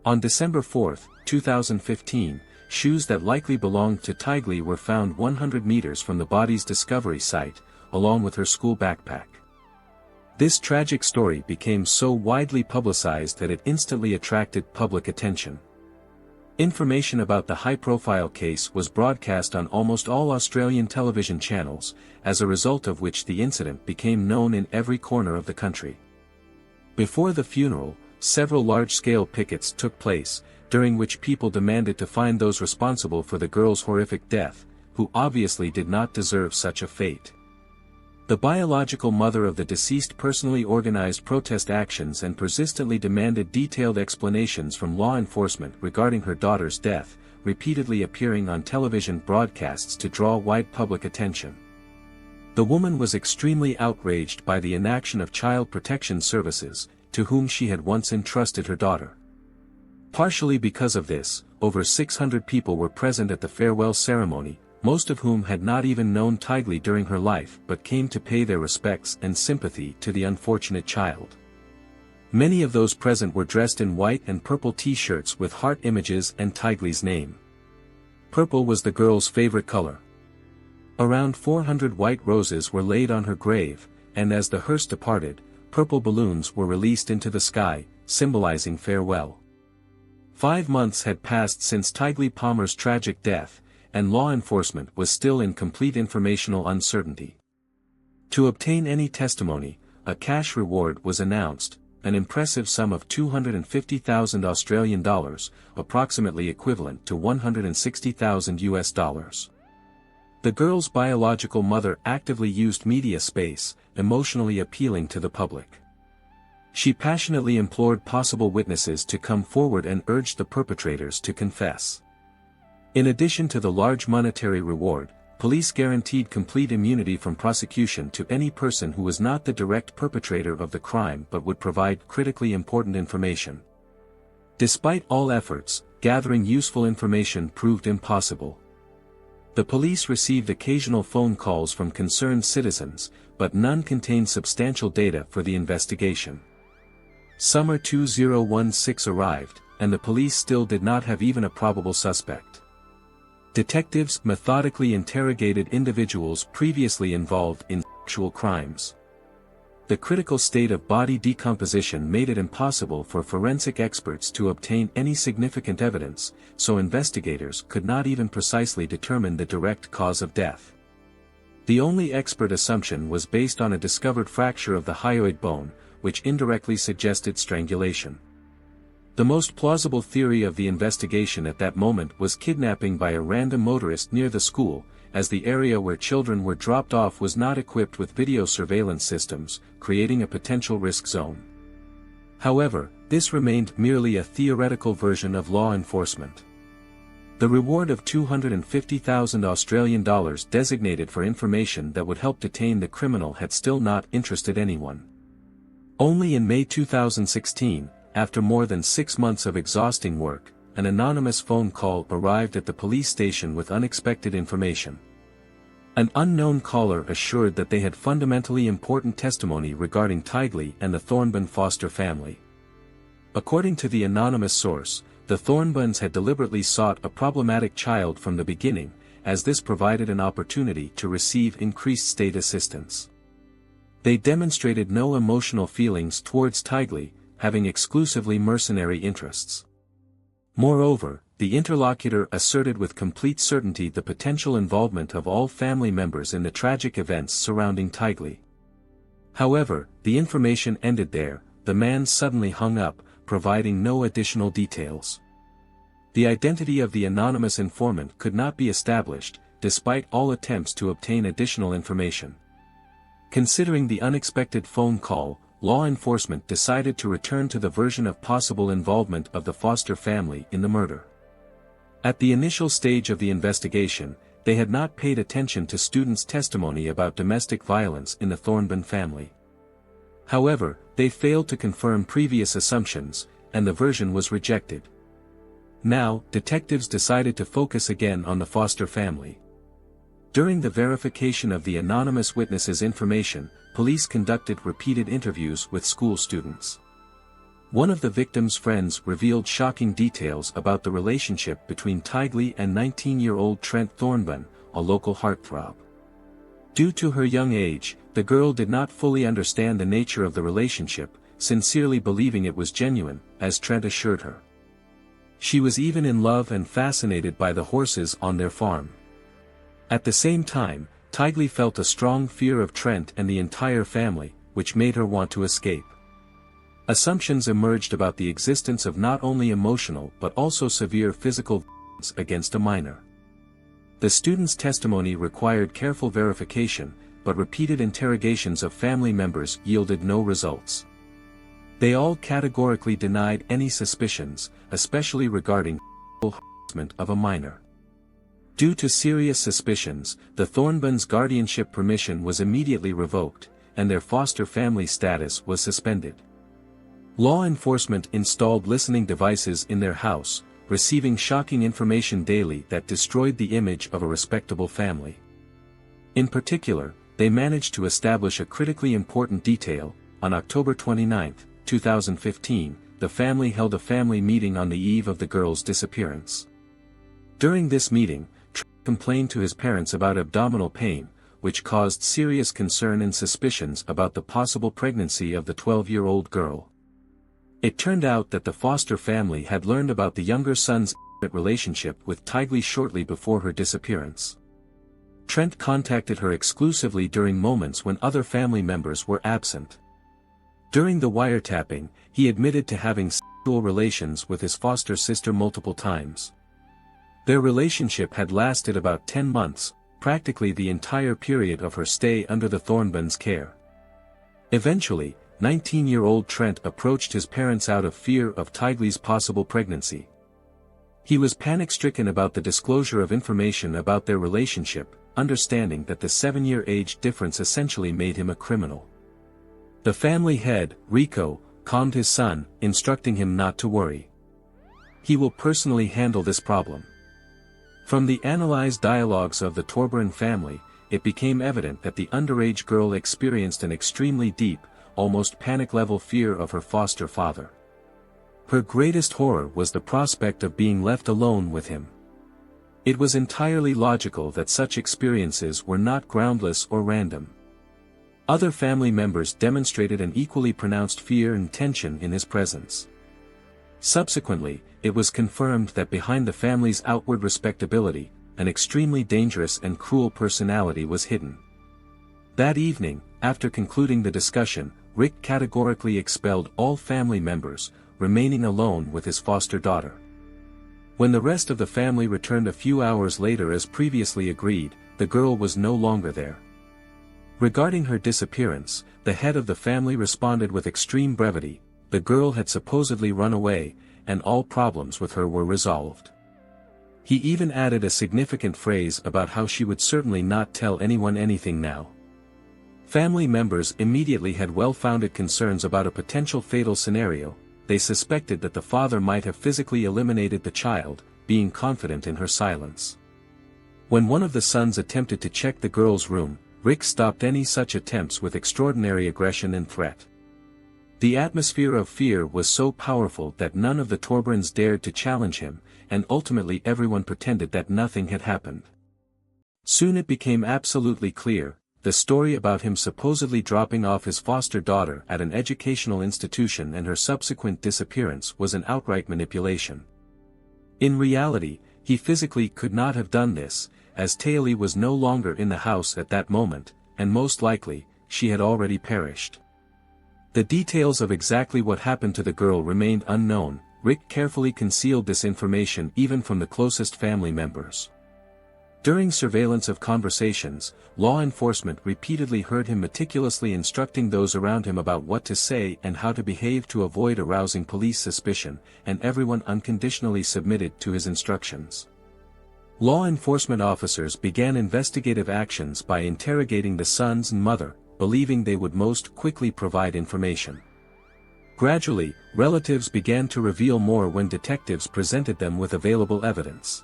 S1: On December 4, 2015, shoes that likely belonged to Teigli were found 100 meters from the body's discovery site, along with her school backpack. This tragic story became so widely publicized that it instantly attracted public attention. Information about the high-profile case was broadcast on almost all Australian television channels, as a result of which the incident became known in every corner of the country. Before the funeral, several large-scale pickets took place, during which people demanded to find those responsible for the girl's horrific death, who obviously did not deserve such a fate. The biological mother of the deceased personally organized protest actions and persistently demanded detailed explanations from law enforcement regarding her daughter's death, repeatedly appearing on television broadcasts to draw wide public attention. The woman was extremely outraged by the inaction of Child Protection Services, to whom she had once entrusted her daughter. Partially because of this, over 600 people were present at the farewell ceremony, most of whom had not even known Teigli during her life but came to pay their respects and sympathy to the unfortunate child. Many of those present were dressed in white and purple t-shirts with heart images and Teigli's name. Purple was the girl's favorite color. Around 400 white roses were laid on her grave, and as the hearse departed, purple balloons were released into the sky, symbolizing farewell. 5 months had passed since Teigli Palmer's tragic death, and law enforcement was still in complete informational uncertainty. To obtain any testimony, a cash reward was announced, an impressive sum of 250,000 Australian dollars, approximately equivalent to 160,000 US dollars. The girl's biological mother actively used media space, emotionally appealing to the public. She passionately implored possible witnesses to come forward and urged the perpetrators to confess. In addition to the large monetary reward, police guaranteed complete immunity from prosecution to any person who was not the direct perpetrator of the crime but would provide critically important information. Despite all efforts, gathering useful information proved impossible. The police received occasional phone calls from concerned citizens, but none contained substantial data for the investigation. Summer 2016 arrived, and the police still did not have even a probable suspect. Detectives methodically interrogated individuals previously involved in sexual crimes. The critical state of body decomposition made it impossible for forensic experts to obtain any significant evidence, so investigators could not even precisely determine the direct cause of death. The only expert assumption was based on a discovered fracture of the hyoid bone, which indirectly suggested strangulation. The most plausible theory of the investigation at that moment was kidnapping by a random motorist near the school, as the area where children were dropped off was not equipped with video surveillance systems, creating a potential risk zone. However, this remained merely a theoretical version of law enforcement. The reward of 250,000 Australian dollars designated for information that would help detain the criminal had still not interested anyone. Only in May 2016, after more than 6 months of exhausting work, an anonymous phone call arrived at the police station with unexpected information. An unknown caller assured that they had fundamentally important testimony regarding Teigli and the Thornbun foster family. According to the anonymous source, the Thornbuns had deliberately sought a problematic child from the beginning, as this provided an opportunity to receive increased state assistance. They demonstrated no emotional feelings towards Teigli, having exclusively mercenary interests. Moreover, the interlocutor asserted with complete certainty the potential involvement of all family members in the tragic events surrounding Teigli. However, the information ended there. The man suddenly hung up, providing no additional details. The identity of the anonymous informant could not be established, despite all attempts to obtain additional information. Considering the unexpected phone call, law enforcement decided to return to the version of possible involvement of the foster family in the murder. At the initial stage of the investigation, they had not paid attention to students' testimony about domestic violence in the Thornbun family. However, they failed to confirm previous assumptions, and the version was rejected. Now, detectives decided to focus again on the foster family. During the verification of the anonymous witness's information, police conducted repeated interviews with school students. One of the victim's friends revealed shocking details about the relationship between Teigli and 19-year-old Trent Thornbun, a local heartthrob. Due to her young age, the girl did not fully understand the nature of the relationship, sincerely believing it was genuine, as Trent assured her. She was even in love and fascinated by the horses on their farm. At the same time, Teigli felt a strong fear of Trent and the entire family, which made her want to escape. Assumptions emerged about the existence of not only emotional but also severe physical violence against a minor. The student's testimony required careful verification, but repeated interrogations of family members yielded no results. They all categorically denied any suspicions, especially regarding sexual harassment of a minor. Due to serious suspicions, the Thornbuns' guardianship permission was immediately revoked, and their foster family status was suspended. Law enforcement installed listening devices in their house, receiving shocking information daily that destroyed the image of a respectable family. In particular, they managed to establish a critically important detail. On October 29, 2015, the family held a family meeting on the eve of the girl's disappearance. During this meeting, Trent complained to his parents about abdominal pain, which caused serious concern and suspicions about the possible pregnancy of the 12-year-old girl. It turned out that the foster family had learned about the younger son's relationship with Teigli shortly before her disappearance. Trent contacted her exclusively during moments when other family members were absent. During the wiretapping, he admitted to having sexual relations with his foster sister multiple times. Their relationship had lasted about 10 months, practically the entire period of her stay under the Thornbans' care. Eventually, 19-year-old Trent approached his parents out of fear of Teigli's possible pregnancy. He was panic-stricken about the disclosure of information about their relationship, understanding that the 7-year age difference essentially made him a criminal. The family head, Rico, calmed his son, instructing him not to worry. He will personally handle this problem. From the analyzed dialogues of the Thornban family, it became evident that the underage girl experienced an extremely deep, almost panic-level fear of her foster father. Her greatest horror was the prospect of being left alone with him. It was entirely logical that such experiences were not groundless or random. Other family members demonstrated an equally pronounced fear and tension in his presence. Subsequently, it was confirmed that behind the family's outward respectability, an extremely dangerous and cruel personality was hidden. That evening, after concluding the discussion, Rick categorically expelled all family members, remaining alone with his foster daughter. When the rest of the family returned a few hours later as previously agreed, the girl was no longer there. Regarding her disappearance, the head of the family responded with extreme brevity: the girl had supposedly run away, and all problems with her were resolved. He even added a significant phrase about how she would certainly not tell anyone anything now. Family members immediately had well-founded concerns about a potential fatal scenario. They suspected that the father might have physically eliminated the child, being confident in her silence. When one of the sons attempted to check the girl's room, Rick stopped any such attempts with extraordinary aggression and threat. The atmosphere of fear was so powerful that none of the Thornbans dared to challenge him, and ultimately everyone pretended that nothing had happened. Soon it became absolutely clear: the story about him supposedly dropping off his foster daughter at an educational institution and her subsequent disappearance was an outright manipulation. In reality, he physically could not have done this, as Teigli was no longer in the house at that moment, and most likely, she had already perished. The details of exactly what happened to the girl remained unknown. Rick carefully concealed this information even from the closest family members. During surveillance of conversations, law enforcement repeatedly heard him meticulously instructing those around him about what to say and how to behave to avoid arousing police suspicion, and everyone unconditionally submitted to his instructions. Law enforcement officers began investigative actions by interrogating the sons and mother, believing they would most quickly provide information. Gradually, relatives began to reveal more when detectives presented them with available evidence.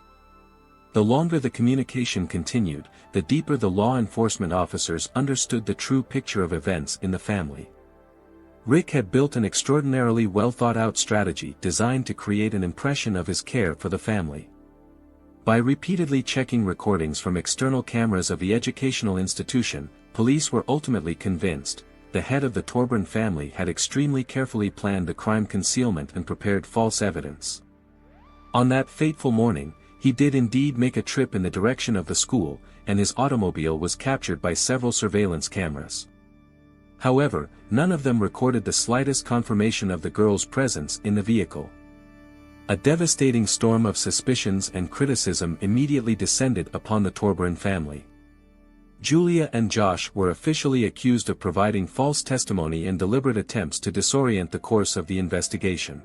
S1: The longer the communication continued, the deeper the law enforcement officers understood the true picture of events in the family. Rick had built an extraordinarily well-thought-out strategy designed to create an impression of his care for the family. By repeatedly checking recordings from external cameras of the educational institution, police were ultimately convinced the head of the Thornban family had extremely carefully planned the crime concealment and prepared false evidence. On that fateful morning, he did indeed make a trip in the direction of the school, and his automobile was captured by several surveillance cameras. However, none of them recorded the slightest confirmation of the girl's presence in the vehicle. A devastating storm of suspicions and criticism immediately descended upon the Thornban family. Julia and Josh were officially accused of providing false testimony and deliberate attempts to disorient the course of the investigation.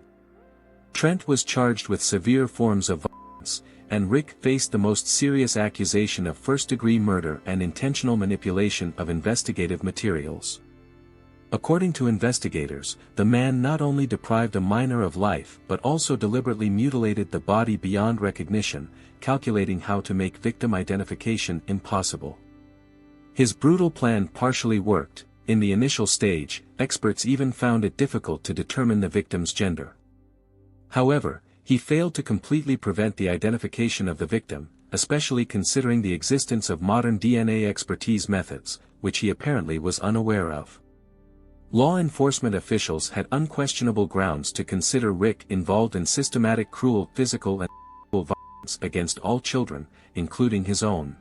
S1: Trent was charged with severe forms of violence, and Rick faced the most serious accusation of first-degree murder and intentional manipulation of investigative materials. According to investigators, the man not only deprived a minor of life but also deliberately mutilated the body beyond recognition, calculating how to make victim identification impossible. His brutal plan partially worked, In the initial stage, experts even found it difficult to determine the victim's gender. However, he failed to completely prevent the identification of the victim, especially considering the existence of modern DNA expertise methods, which he apparently was unaware of. Law enforcement officials had unquestionable grounds to consider Rick involved in systematic cruel physical and sexual violence against all children, including his own.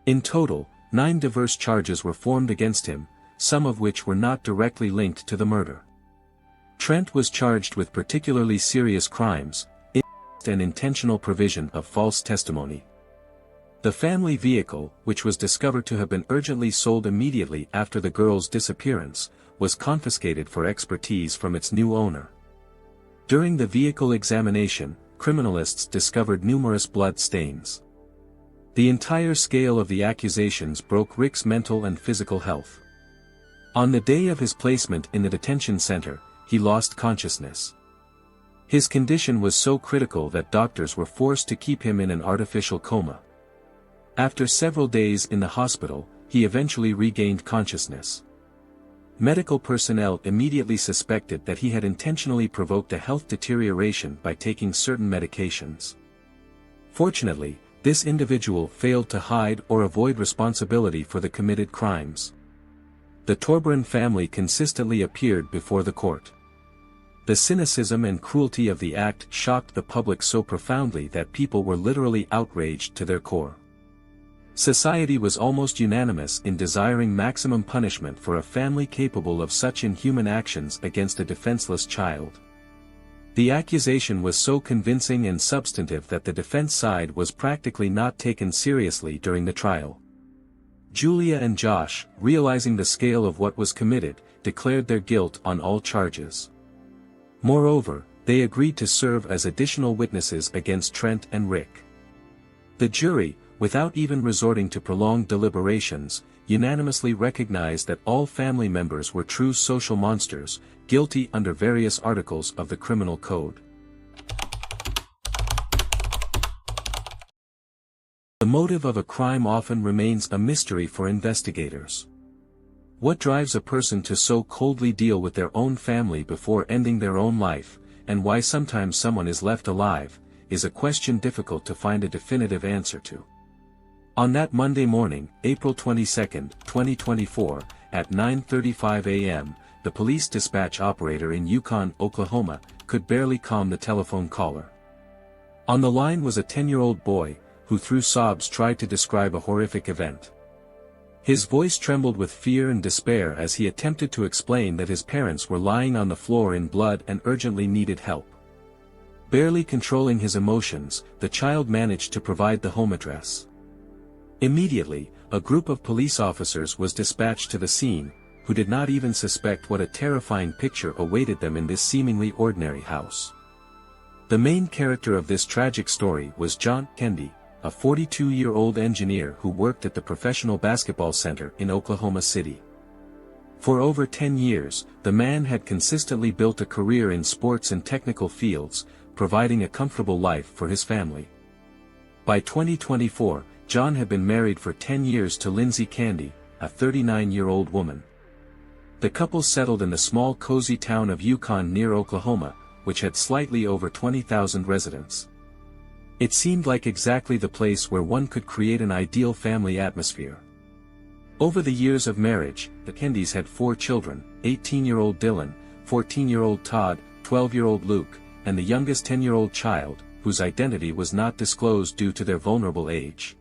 S1: In total, 9 diverse charges were formed against him, some of which were not directly linked to the murder. Trent was charged with particularly serious crimes, incest and intentional provision of false testimony. The family vehicle, which was discovered to have been urgently sold immediately after the girl's disappearance, was confiscated for expertise from its new owner. During the vehicle examination, criminalists discovered numerous blood stains. The entire scale of the accusations broke Rick's mental and physical health. On the day of his placement in the detention center, he lost consciousness. His condition was so critical that doctors were forced to keep him in an artificial coma. After several days in the hospital, he eventually regained consciousness. Medical personnel immediately suspected that he had intentionally provoked a health deterioration by taking certain medications. Fortunately, this individual failed to hide or avoid responsibility for the committed crimes. The Torberon family consistently appeared before the court. The cynicism and cruelty of the act shocked the public so profoundly that people were literally outraged to their core. Society was almost unanimous in desiring maximum punishment for a family capable of such inhuman actions against a defenseless child. The accusation was so convincing and substantive that the defense side was practically not taken seriously during the trial. Julia and Josh, realizing the scale of what was committed, declared their guilt on all charges. Moreover, they agreed to serve as additional witnesses against Trent and Rick. The jury, without even resorting to prolonged deliberations, unanimously recognized that all family members were true social monsters, guilty under various articles of the Criminal Code. The motive of a crime often remains a mystery for investigators. What drives a person to so coldly deal with their own family before ending their own life, and why sometimes someone is left alive, is a question difficult to find a definitive answer to. On that Monday morning, April 22, 2024, at 9:35 a.m., the police dispatch operator in Yukon, Oklahoma, could barely calm the telephone caller. On the line was a 10-year-old boy, who through sobs tried to describe a horrific event. His voice trembled with fear and despair as he attempted to explain that his parents were lying on the floor in blood and urgently needed help. Barely controlling his emotions, the child managed to provide the home address. Immediately, a group of police officers was dispatched to the scene, who did not even suspect what a terrifying picture awaited them in this seemingly ordinary house. The main character of this tragic story was John Kendi, a 42-year-old engineer who worked at the Professional Basketball Center in Oklahoma City. For over 10 years, the man had consistently built a career in sports and technical fields, providing a comfortable life for his family. By 2024, John had been married for 10 years to Lindsay Candy, a 39-year-old woman. The couple settled in the small cozy town of Yukon near Oklahoma, which had slightly over 20,000 residents. It seemed like exactly the place where one could create an ideal family atmosphere. Over the years of marriage, the Kendys had 4 children, 18-year-old Dylan, 14-year-old Todd, 12-year-old Luke, and the youngest 10-year-old child, whose identity was not disclosed due to their vulnerable age.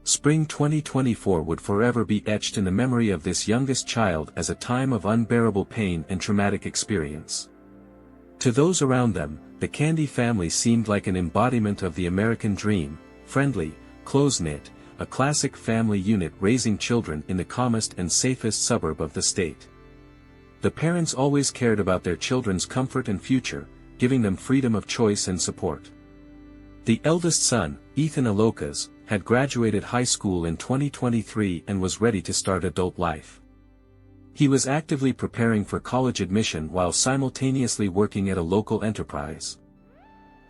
S1: Spring 2024 would forever be etched in the memory of this youngest child as a time of unbearable pain and traumatic experience. To those around them, the Candy family seemed like an embodiment of the American dream, friendly, close-knit, a classic family unit raising children in the calmest and safest suburb of the state. The parents always cared about their children's comfort and future, giving them freedom of choice and support. The eldest son, Ethan Alokas, had graduated high school in 2023 and was ready to start adult life. He was actively preparing for college admission while simultaneously working at a local enterprise.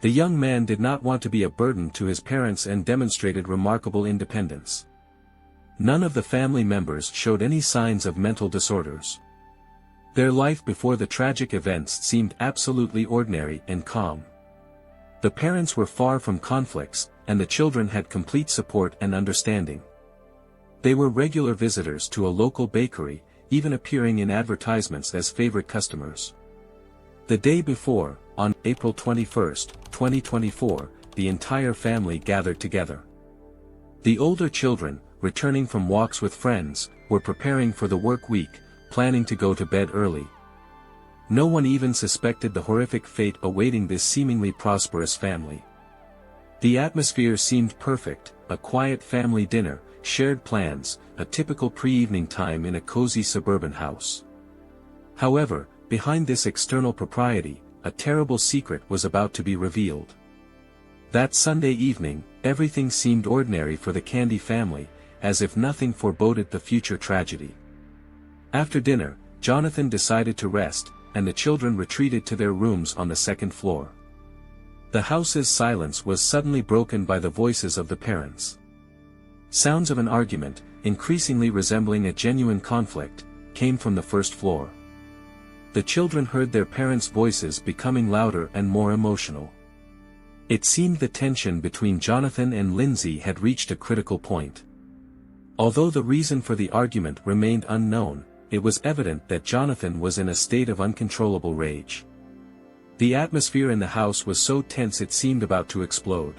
S1: The young man did not want to be a burden to his parents and demonstrated remarkable independence. None of the family members showed any signs of mental disorders. Their life before the tragic events seemed absolutely ordinary and calm. The parents were far from conflicts, and the children had complete support and understanding. They were regular visitors to a local bakery, even appearing in advertisements as favorite customers. The day before, on April 21, 2024, the entire family gathered together. The older children, returning from walks with friends, were preparing for the work week, planning to go to bed early. No one even suspected the horrific fate awaiting this seemingly prosperous family. The atmosphere seemed perfect, a quiet family dinner, shared plans, a typical pre-evening time in a cozy suburban house. However, behind this external propriety, a terrible secret was about to be revealed. That Sunday evening, everything seemed ordinary for the Candy family, as if nothing foreboded the future tragedy. After dinner, Jonathan decided to rest, and the children retreated to their rooms on the second floor. The house's silence was suddenly broken by the voices of the parents. Sounds of an argument, increasingly resembling a genuine conflict, came from the first floor. The children heard their parents' voices becoming louder and more emotional. It seemed the tension between Jonathan and Lindsay had reached a critical point. Although the reason for the argument remained unknown, it was evident that Jonathan was in a state of uncontrollable rage. The atmosphere in the house was so tense it seemed about to explode.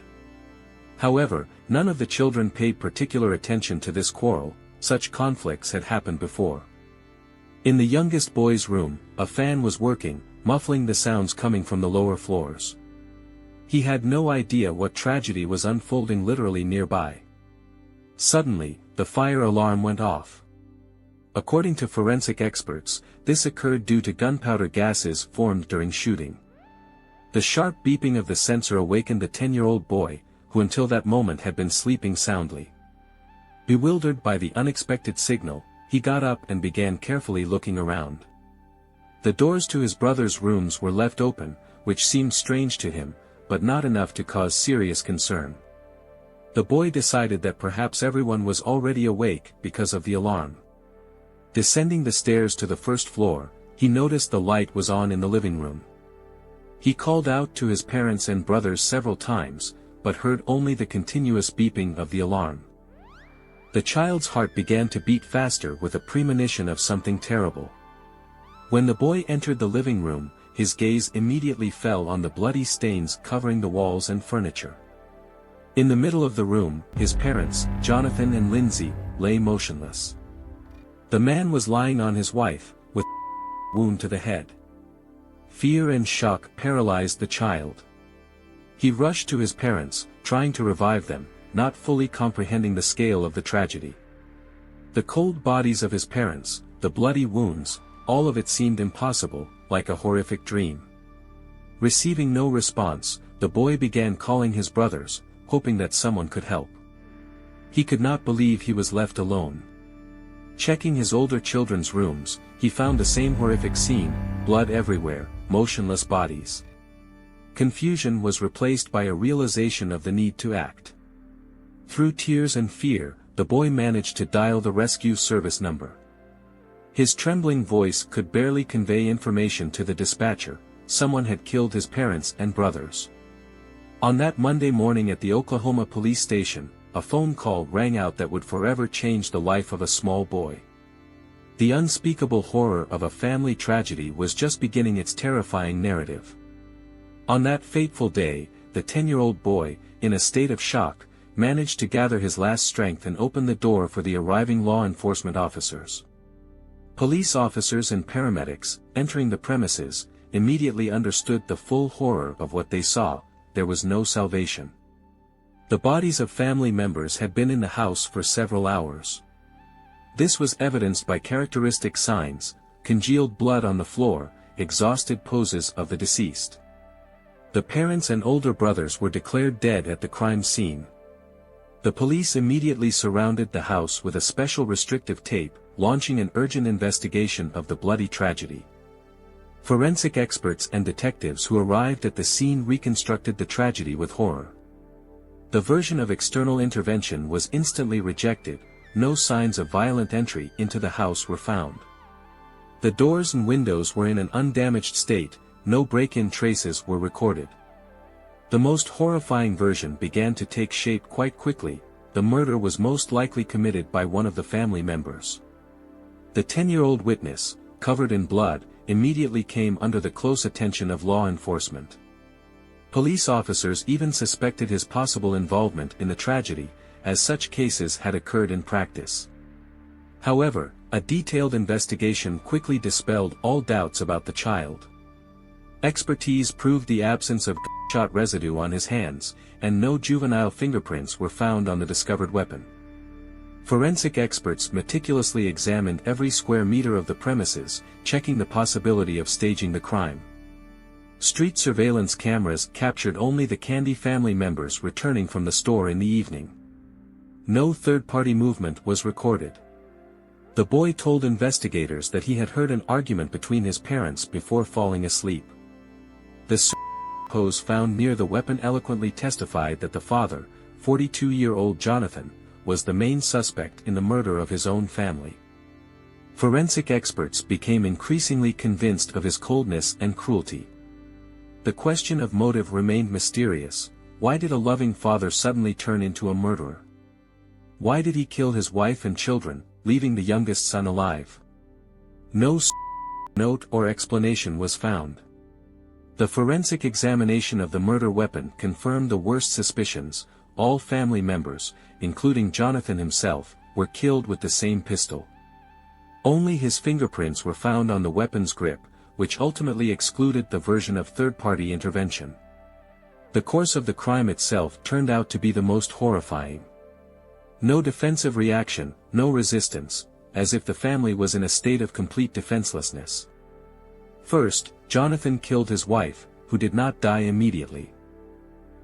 S1: However, none of the children paid particular attention to this quarrel. Such conflicts had happened before. In the youngest boy's room, a fan was working, muffling the sounds coming from the lower floors. He had no idea what tragedy was unfolding literally nearby. Suddenly, the fire alarm went off. According to forensic experts, this occurred due to gunpowder gases formed during shooting. The sharp beeping of the sensor awakened the 10-year-old boy, who until that moment had been sleeping soundly. Bewildered by the unexpected signal, he got up and began carefully looking around. The doors to his brother's rooms were left open, which seemed strange to him, but not enough to cause serious concern. The boy decided that perhaps everyone was already awake because of the alarm. Descending the stairs to the first floor, he noticed the light was on in the living room. He called out to his parents and brothers several times, but heard only the continuous beeping of the alarm. The child's heart began to beat faster with a premonition of something terrible. When the boy entered the living room, his gaze immediately fell on the bloody stains covering the walls and furniture. In the middle of the room, his parents, Jonathan and Lindsay, lay motionless. The man was lying on his wife, with a wound to the head. Fear and shock paralyzed the child. He rushed to his parents, trying to revive them, not fully comprehending the scale of the tragedy. The cold bodies of his parents, the bloody wounds, all of it seemed impossible, like a horrific dream. Receiving no response, the boy began calling his brothers, hoping that someone could help. He could not believe he was left alone. Checking his older children's rooms, he found the same horrific scene, blood everywhere, motionless bodies. Confusion was replaced by a realization of the need to act. Through tears and fear, the boy managed to dial the rescue service number. His trembling voice could barely convey information to the dispatcher: someone had killed his parents and brothers. On that Monday morning at the Oklahoma police station, a phone call rang out that would forever change the life of a small boy. The unspeakable horror of a family tragedy was just beginning its terrifying narrative. On that fateful day, the 10-year-old boy, in a state of shock, managed to gather his last strength and open the door for the arriving law enforcement officers. Police officers and paramedics, entering the premises, immediately understood the full horror of what they saw: there was no salvation. The bodies of family members had been in the house for several hours. This was evidenced by characteristic signs: congealed blood on the floor, exhausted poses of the deceased. The parents and older brothers were declared dead at the crime scene. The police immediately surrounded the house with a special restrictive tape, launching an urgent investigation of the bloody tragedy. Forensic experts and detectives who arrived at the scene reconstructed the tragedy with horror. The version of external intervention was instantly rejected, no signs of violent entry into the house were found. The doors and windows were in an undamaged state, no break-in traces were recorded. The most horrifying version began to take shape quite quickly: the murder was most likely committed by one of the family members. The 10-year-old witness, covered in blood, immediately came under the close attention of law enforcement. Police officers even suspected his possible involvement in the tragedy, as such cases had occurred in practice. However, a detailed investigation quickly dispelled all doubts about the child. Expertise proved the absence of gunshot residue on his hands, and no juvenile fingerprints were found on the discovered weapon. Forensic experts meticulously examined every square meter of the premises, checking the possibility of staging the crime. Street surveillance cameras captured only the Candy family members returning from the store in the evening. No third-party movement was recorded. The boy told investigators that he had heard an argument between his parents before falling asleep. The pose found near the weapon eloquently testified that the father, 42-year-old Jonathan, was the main suspect in the murder of his own family. Forensic experts became increasingly convinced of his coldness and cruelty. The question of motive remained mysterious: why did a loving father suddenly turn into a murderer? Why did he kill his wife and children, leaving the youngest son alive? No note or explanation was found. The forensic examination of the murder weapon confirmed the worst suspicions: all family members, including Jonathan himself, were killed with the same pistol. Only his fingerprints were found on the weapon's grip, which ultimately excluded the version of third-party intervention. The course of the crime itself turned out to be the most horrifying. No defensive reaction, no resistance, as if the family was in a state of complete defenselessness. First, Jonathan killed his wife, who did not die immediately.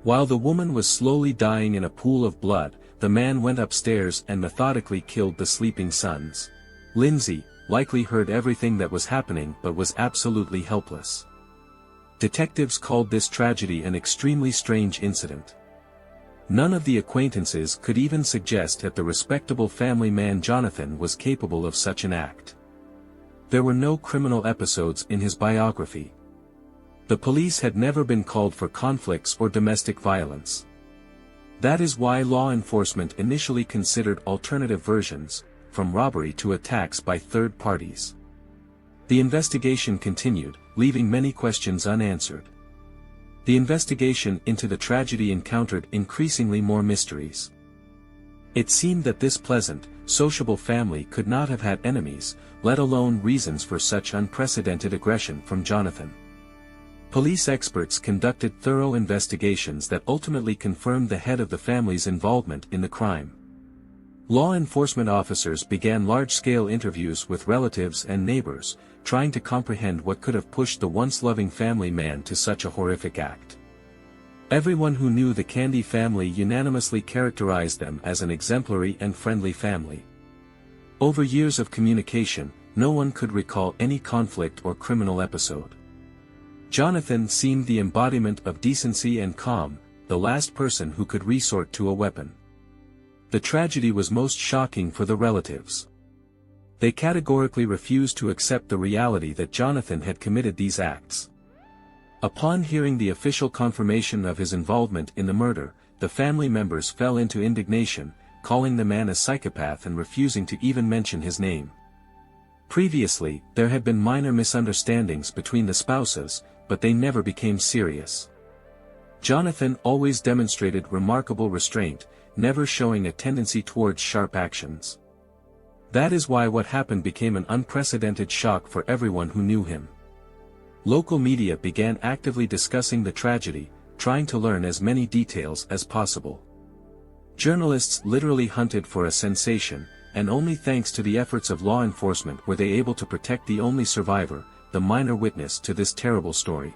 S1: While the woman was slowly dying in a pool of blood, the man went upstairs and methodically killed the sleeping sons. Lindsay likely heard everything that was happening but was absolutely helpless. Detectives called this tragedy an extremely strange incident. None of the acquaintances could even suggest that the respectable family man Jonathan was capable of such an act. There were no criminal episodes in his biography. The police had never been called for conflicts or domestic violence. That is why law enforcement initially considered alternative versions, from robbery to attacks by third parties. The investigation continued, leaving many questions unanswered. The investigation into the tragedy encountered increasingly more mysteries. It seemed that this pleasant, sociable family could not have had enemies, let alone reasons for such unprecedented aggression from Jonathan. Police experts conducted thorough investigations that ultimately confirmed the head of the family's involvement in the crime. Law enforcement officers began large-scale interviews with relatives and neighbors, trying to comprehend what could have pushed the once loving family man to such a horrific act. Everyone who knew the Candy family unanimously characterized them as an exemplary and friendly family. Over years of communication, no one could recall any conflict or criminal episode. Jonathan seemed the embodiment of decency and calm, the last person who could resort to a weapon. The tragedy was most shocking for the relatives. They categorically refused to accept the reality that Jonathan had committed these acts. Upon hearing the official confirmation of his involvement in the murder, the family members fell into indignation, calling the man a psychopath and refusing to even mention his name. Previously, there had been minor misunderstandings between the spouses, but they never became serious. Jonathan always demonstrated remarkable restraint, never showing a tendency towards sharp actions. That is why what happened became an unprecedented shock for everyone who knew him. Local media began actively discussing the tragedy, trying to learn as many details as possible. Journalists literally hunted for a sensation, and only thanks to the efforts of law enforcement were they able to protect the only survivor, the minor witness to this terrible story.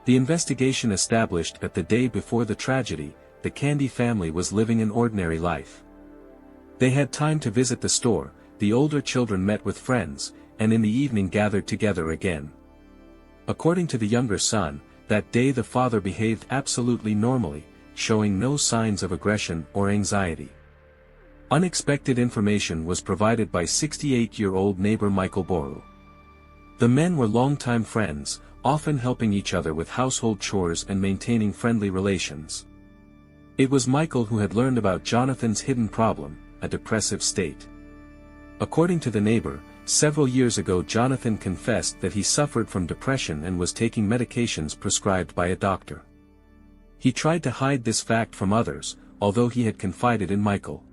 S1: The investigation established that the day before the tragedy, the Candy family was living an ordinary life. They had time to visit the store, the older children met with friends, and in the evening gathered together again. According to the younger son, that day the father behaved absolutely normally, showing no signs of aggression or anxiety. Unexpected information was provided by 68-year-old neighbor Michael Boru. The men were longtime friends, often helping each other with household chores and maintaining friendly relations. It was Michael who had learned about Jonathan's hidden problem, a depressive state. According to the neighbor, several years ago Jonathan confessed that he suffered from depression and was taking medications prescribed by a doctor. He tried to hide this fact from others, although he had confided in Michael.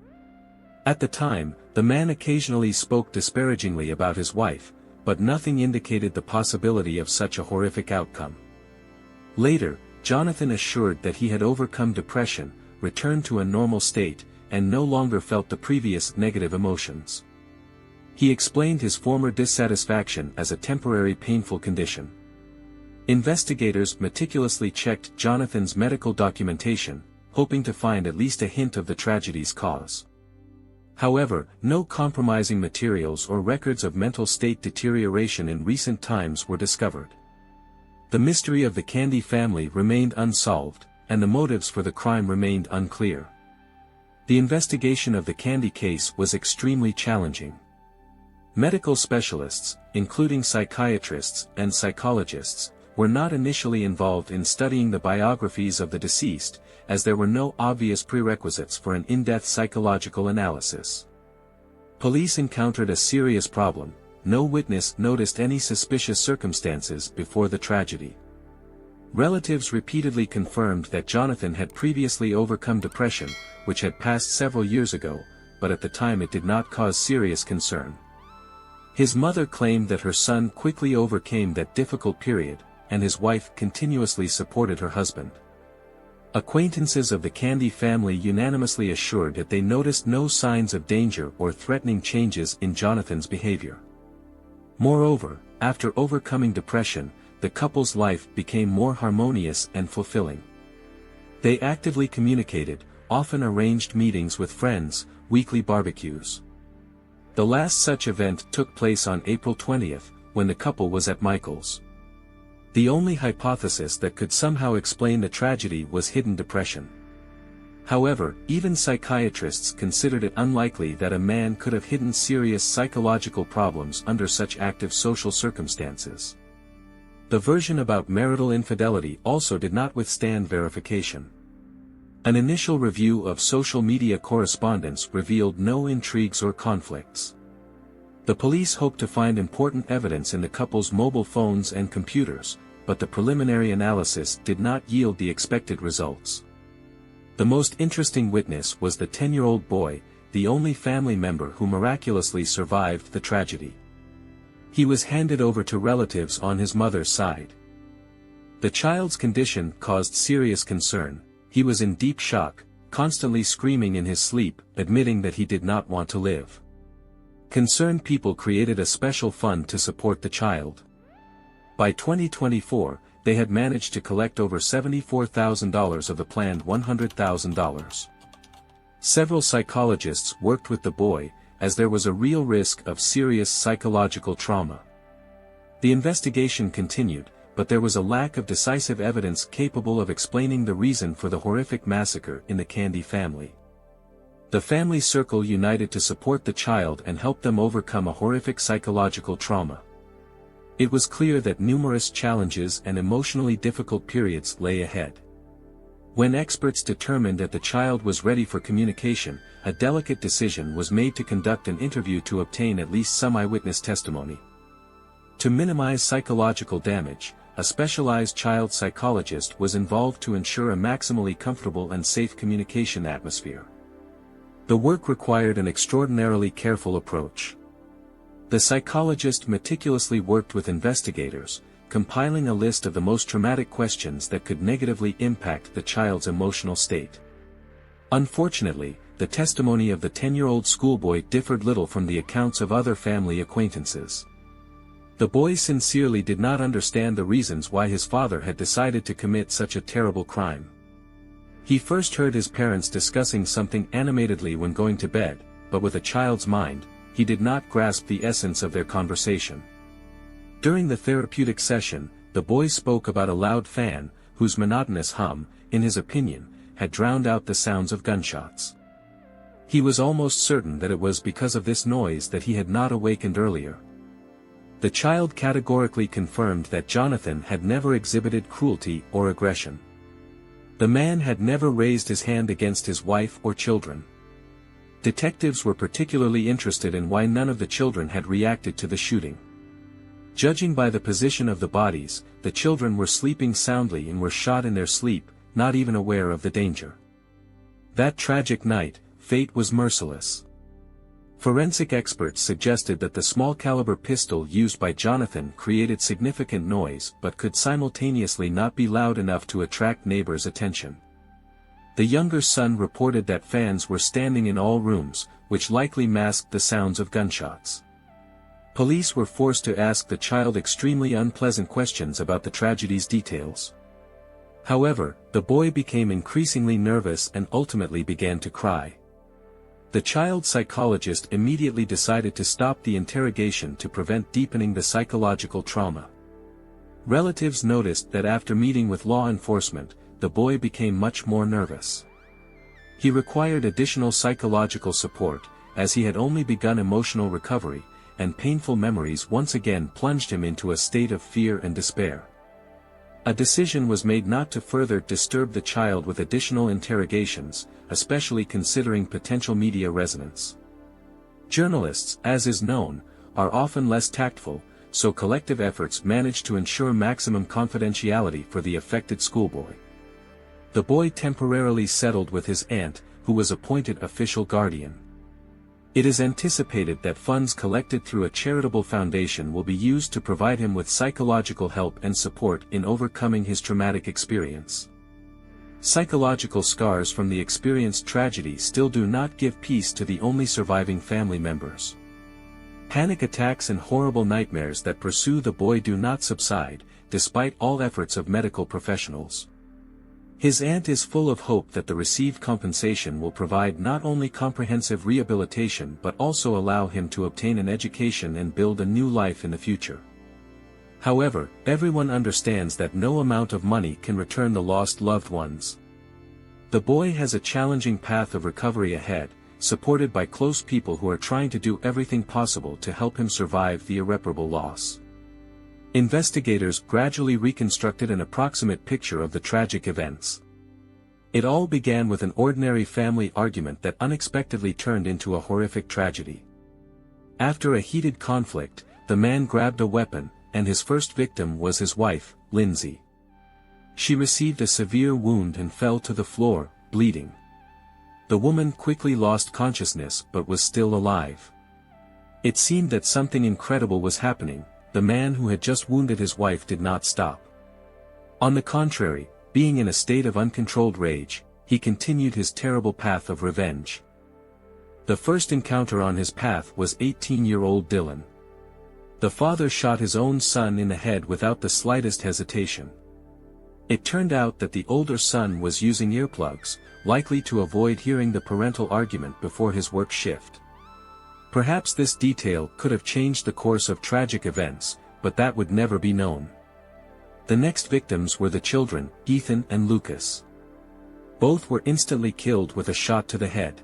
S1: At the time, the man occasionally spoke disparagingly about his wife, but nothing indicated the possibility of such a horrific outcome. Later, Jonathan assured that he had overcome depression, returned to a normal state, and no longer felt the previous negative emotions. He explained his former dissatisfaction as a temporary painful condition. Investigators meticulously checked Jonathan's medical documentation, hoping to find at least a hint of the tragedy's cause. However, no compromising materials or records of mental state deterioration in recent times were discovered. The mystery of the Candy family remained unsolved, and the motives for the crime remained unclear. The investigation of the Candy case was extremely challenging. Medical specialists, including psychiatrists and psychologists, were not initially involved in studying the biographies of the deceased, as there were no obvious prerequisites for an in-depth psychological analysis. Police encountered a serious problem: no witness noticed any suspicious circumstances before the tragedy. Relatives repeatedly confirmed that Jonathan had previously overcome depression, which had passed several years ago, but at the time it did not cause serious concern. His mother claimed that her son quickly overcame that difficult period, and his wife continuously supported her husband. Acquaintances of the Candy family unanimously assured that they noticed no signs of danger or threatening changes in Jonathan's behavior. Moreover, after overcoming depression, the couple's life became more harmonious and fulfilling. They actively communicated, often arranged meetings with friends, weekly barbecues. The last such event took place on April 20th, when the couple was at Michael's. The only hypothesis that could somehow explain the tragedy was hidden depression. However, even psychiatrists considered it unlikely that a man could have hidden serious psychological problems under such active social circumstances. The version about marital infidelity also did not withstand verification. An initial review of social media correspondence revealed no intrigues or conflicts. The police hoped to find important evidence in the couple's mobile phones and computers, but the preliminary analysis did not yield the expected results. The most interesting witness was the 10-year-old boy, the only family member who miraculously survived the tragedy. He was handed over to relatives on his mother's side. The child's condition caused serious concern. He was in deep shock, constantly screaming in his sleep, admitting that he did not want to live. Concerned people created a special fund to support the child. By 2024, they had managed to collect over $74,000 of the planned $100,000. Several psychologists worked with the boy, as there was a real risk of serious psychological trauma. The investigation continued, but there was a lack of decisive evidence capable of explaining the reason for the horrific massacre in the Candy family. The family circle united to support the child and help them overcome a horrific psychological trauma. It was clear that numerous challenges and emotionally difficult periods lay ahead. When experts determined that the child was ready for communication, a delicate decision was made to conduct an interview to obtain at least some eyewitness testimony. To minimize psychological damage, a specialized child psychologist was involved to ensure a maximally comfortable and safe communication atmosphere. The work required an extraordinarily careful approach. The psychologist meticulously worked with investigators, compiling a list of the most traumatic questions that could negatively impact the child's emotional state. Unfortunately, the testimony of the 10-year-old schoolboy differed little from the accounts of other family acquaintances. The boy sincerely did not understand the reasons why his father had decided to commit such a terrible crime. He first heard his parents discussing something animatedly when going to bed, but with a child's mind, he did not grasp the essence of their conversation. During the therapeutic session, the boy spoke about a loud fan, whose monotonous hum, in his opinion, had drowned out the sounds of gunshots. He was almost certain that it was because of this noise that he had not awakened earlier. The child categorically confirmed that Jonathan had never exhibited cruelty or aggression. The man had never raised his hand against his wife or children. Detectives were particularly interested in why none of the children had reacted to the shooting. Judging by the position of the bodies, the children were sleeping soundly and were shot in their sleep, not even aware of the danger. That tragic night, fate was merciless. Forensic experts suggested that the small-caliber pistol used by Jonathan created significant noise but could simultaneously not be loud enough to attract neighbors' attention. The younger son reported that fans were standing in all rooms, which likely masked the sounds of gunshots. Police were forced to ask the child extremely unpleasant questions about the tragedy's details. However, the boy became increasingly nervous and ultimately began to cry. The child psychologist immediately decided to stop the interrogation to prevent deepening the psychological trauma. Relatives noticed that after meeting with law enforcement, the boy became much more nervous. He required additional psychological support, as he had only begun emotional recovery, and painful memories once again plunged him into a state of fear and despair. A decision was made not to further disturb the child with additional interrogations, especially considering potential media resonance. Journalists, as is known, are often less tactful, so collective efforts managed to ensure maximum confidentiality for the affected schoolboy. The boy temporarily settled with his aunt, who was appointed official guardian. It is anticipated that funds collected through a charitable foundation will be used to provide him with psychological help and support in overcoming his traumatic experience. Psychological scars from the experienced tragedy still do not give peace to the only surviving family members. Panic attacks and horrible nightmares that pursue the boy do not subside, despite all efforts of medical professionals. His aunt is full of hope that the received compensation will provide not only comprehensive rehabilitation but also allow him to obtain an education and build a new life in the future. However, everyone understands that no amount of money can return the lost loved ones. The boy has a challenging path of recovery ahead, supported by close people who are trying to do everything possible to help him survive the irreparable loss. Investigators gradually reconstructed an approximate picture of the tragic events. It all began with an ordinary family argument that unexpectedly turned into a horrific tragedy. After a heated conflict, the man grabbed a weapon, and his first victim was his wife, Lindsay. She received a severe wound and fell to the floor, bleeding. The woman quickly lost consciousness but was still alive. It seemed that something incredible was happening. The man who had just wounded his wife did not stop. On the contrary, being in a state of uncontrolled rage, he continued his terrible path of revenge. The first encounter on his path was 18-year-old Dylan. The father shot his own son in the head without the slightest hesitation. It turned out that the older son was using earplugs, likely to avoid hearing the parental argument before his work shift. Perhaps this detail could have changed the course of tragic events, but that would never be known. The next victims were the children, Ethan and Lucas. Both were instantly killed with a shot to the head.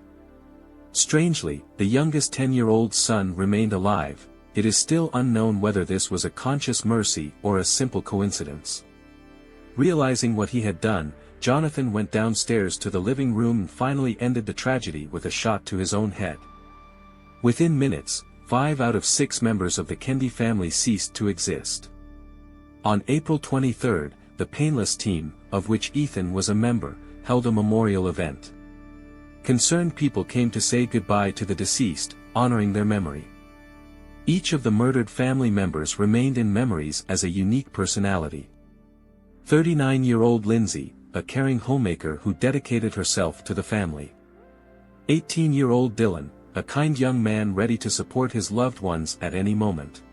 S1: Strangely, the youngest 10-year-old son remained alive. It is still unknown whether this was a conscious mercy or a simple coincidence. Realizing what he had done, Jonathan went downstairs to the living room and finally ended the tragedy with a shot to his own head. Within minutes, 5 out of 6 members of the Kendi family ceased to exist. On April 23, the Painless team, of which Ethan was a member, held a memorial event. Concerned people came to say goodbye to the deceased, honoring their memory. Each of the murdered family members remained in memories as a unique personality. 39-year-old Lindsay, a caring homemaker who dedicated herself to the family. 18-year-old Dylan, a kind young man ready to support his loved ones at any moment.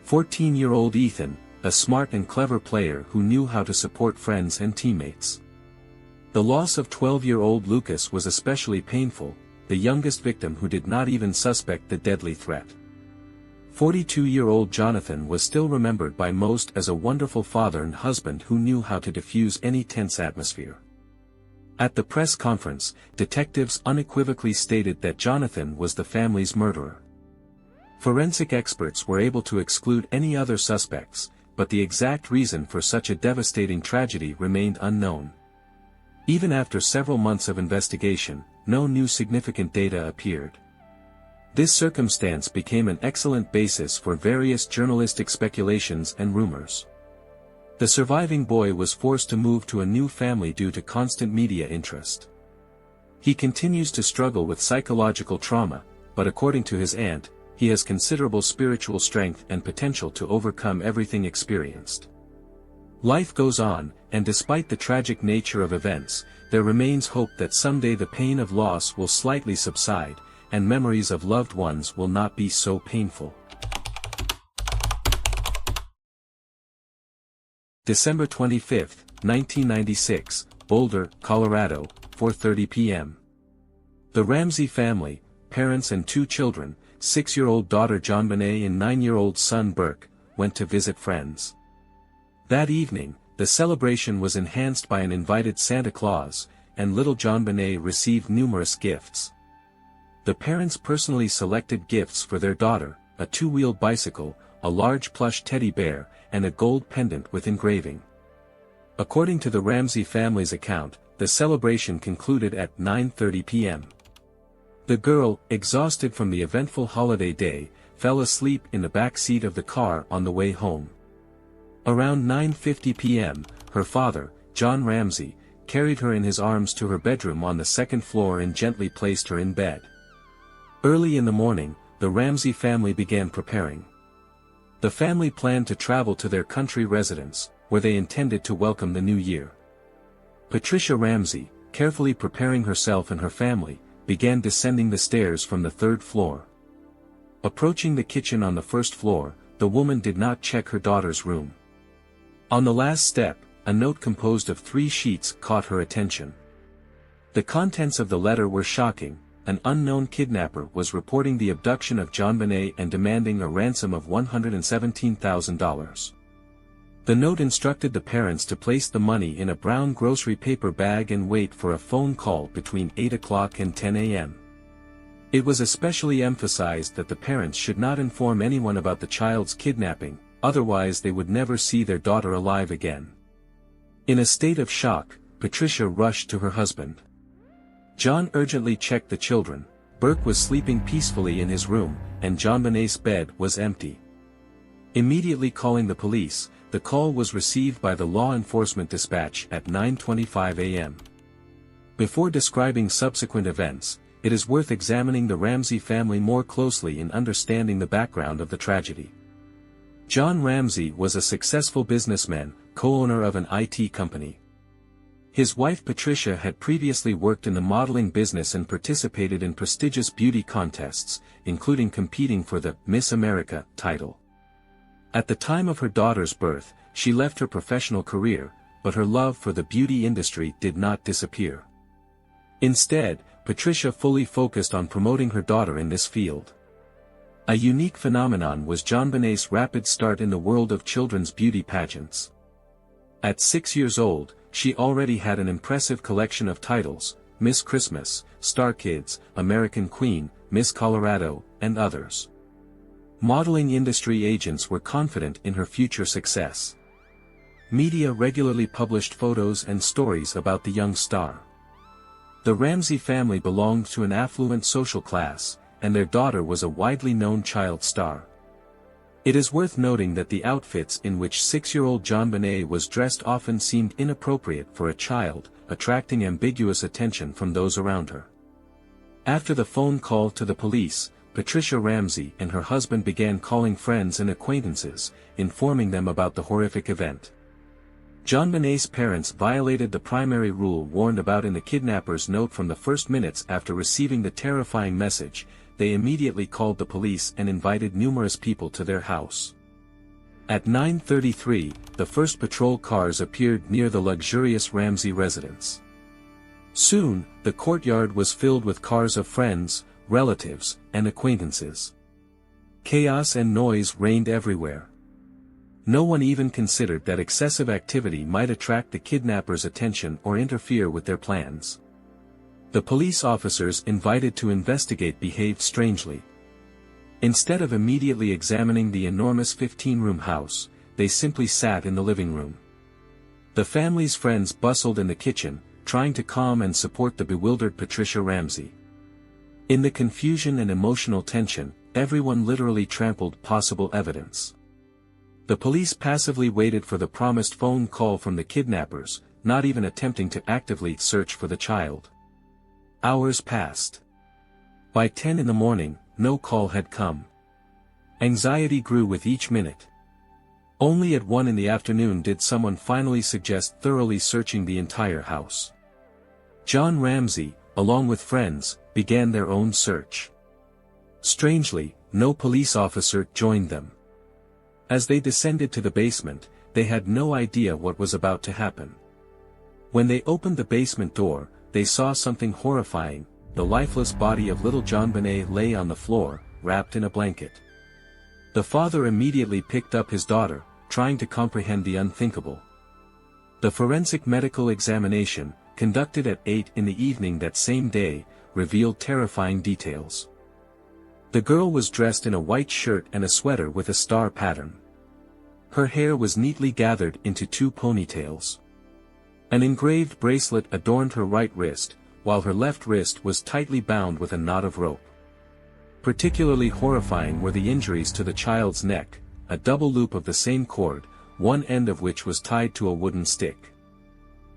S1: 14-year-old Ethan, a smart and clever player who knew how to support friends and teammates. The loss of 12-year-old Lucas was especially painful, the youngest victim who did not even suspect the deadly threat. 42-year-old Jonathan was still remembered by most as a wonderful father and husband who knew how to diffuse any tense atmosphere. At the press conference, detectives unequivocally stated that Jonathan was the family's murderer. Forensic experts were able to exclude any other suspects, but the exact reason for such a devastating tragedy remained unknown. Even after several months of investigation, no new significant data appeared. This circumstance became an excellent basis for various journalistic speculations and rumors. The surviving boy was forced to move to a new family due to constant media interest. He continues to struggle with psychological trauma, but according to his aunt, he has considerable spiritual strength and potential to overcome everything experienced. Life goes on, and despite the tragic nature of events, there remains hope that someday the pain of loss will slightly subside, and memories of loved ones will not be so painful. December 25, 1996, Boulder, Colorado, 4:30 p.m. The Ramsey family, parents and two children, 6-year-old daughter JonBenét and 9-year-old son Burke, went to visit friends. That evening, the celebration was enhanced by an invited Santa Claus, and little JonBenét received numerous gifts. The parents personally selected gifts for their daughter, a 2-wheeled bicycle, a large plush teddy bear, and a gold pendant with engraving. According to the Ramsey family's account, the celebration concluded at 9:30 p.m. The girl, exhausted from the eventful holiday day, fell asleep in the back seat of the car on the way home. Around 9:50 p.m., her father, John Ramsey, carried her in his arms to her bedroom on the second floor and gently placed her in bed. Early in the morning, the Ramsey family began preparing. The family planned to travel to their country residence, where they intended to welcome the new year. Patricia Ramsey, carefully preparing herself and her family, began descending the stairs from the third floor. Approaching the kitchen on the first floor, the woman did not check her daughter's room. On the last step, a note composed of 3 sheets caught her attention. The contents of the letter were shocking. An unknown kidnapper was reporting the abduction of JonBenét and demanding a ransom of $117,000. The note instructed the parents to place the money in a brown grocery paper bag and wait for a phone call between 8 o'clock and 10 a.m. It was especially emphasized that the parents should not inform anyone about the child's kidnapping, otherwise they would never see their daughter alive again. In a state of shock, Patricia rushed to her husband. John urgently checked the children. Burke was sleeping peacefully in his room, and JonBenét's bed was empty. Immediately calling the police, the call was received by the law enforcement dispatch at 9:25 a.m. Before describing subsequent events, it is worth examining the Ramsey family more closely in understanding the background of the tragedy. John Ramsey was a successful businessman, co-owner of an IT company. His wife Patricia had previously worked in the modeling business and participated in prestigious beauty contests, including competing for the Miss America title. At the time of her daughter's birth, she left her professional career, but her love for the beauty industry did not disappear. Instead, Patricia fully focused on promoting her daughter in this field. A unique phenomenon was JonBenét's rapid start in the world of children's beauty pageants. At 6 years old, she already had an impressive collection of titles: Miss Christmas, Star Kids, American Queen, Miss Colorado, and others. Modeling industry agents were confident in her future success. Media regularly published photos and stories about the young star. The Ramsey family belonged to an affluent social class, and their daughter was a widely known child star. It is worth noting that the outfits in which 6-year-old JonBenét was dressed often seemed inappropriate for a child, attracting ambiguous attention from those around her. After the phone call to the police, Patricia Ramsey and her husband began calling friends and acquaintances, informing them about the horrific event. JonBenét's parents violated the primary rule warned about in the kidnapper's note from the first minutes after receiving the terrifying message. They immediately called the police and invited numerous people to their house. At 9:33, the first patrol cars appeared near the luxurious Ramsey residence. Soon, the courtyard was filled with cars of friends, relatives, and acquaintances. Chaos and noise reigned everywhere. No one even considered that excessive activity might attract the kidnappers' attention or interfere with their plans. The police officers invited to investigate behaved strangely. Instead of immediately examining the enormous 15-room house, they simply sat in the living room. The family's friends bustled in the kitchen, trying to calm and support the bewildered Patricia Ramsey. In the confusion and emotional tension, everyone literally trampled possible evidence. The police passively waited for the promised phone call from the kidnappers, not even attempting to actively search for the child. Hours passed. By 10 in the morning, no call had come. Anxiety grew with each minute. Only at 1 in the afternoon did someone finally suggest thoroughly searching the entire house. John Ramsey, along with friends, began their own search. Strangely, no police officer joined them. As they descended to the basement, they had no idea what was about to happen. When they opened the basement door, they saw something horrifying. The lifeless body of little JonBenét lay on the floor, wrapped in a blanket. The father immediately picked up his daughter, trying to comprehend the unthinkable. The forensic medical examination, conducted at 8 in the evening that same day, revealed terrifying details. The girl was dressed in a white shirt and a sweater with a star pattern. Her hair was neatly gathered into 2 ponytails. An engraved bracelet adorned her right wrist, while her left wrist was tightly bound with a knot of rope. Particularly horrifying were the injuries to the child's neck, a double loop of the same cord, one end of which was tied to a wooden stick.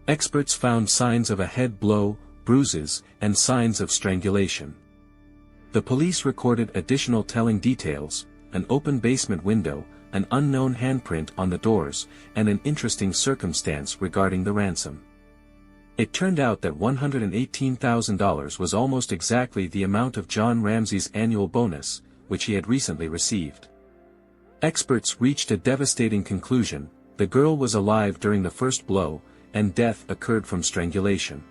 S1: Experts found signs of a head blow, bruises, and signs of strangulation. The police recorded additional telling details: an open basement window, an unknown handprint on the doors, and an interesting circumstance regarding the ransom. It turned out that $118,000 was almost exactly the amount of John Ramsey's annual bonus, which he had recently received. Experts reached a devastating conclusion: the girl was alive during the first blow, and death occurred from strangulation.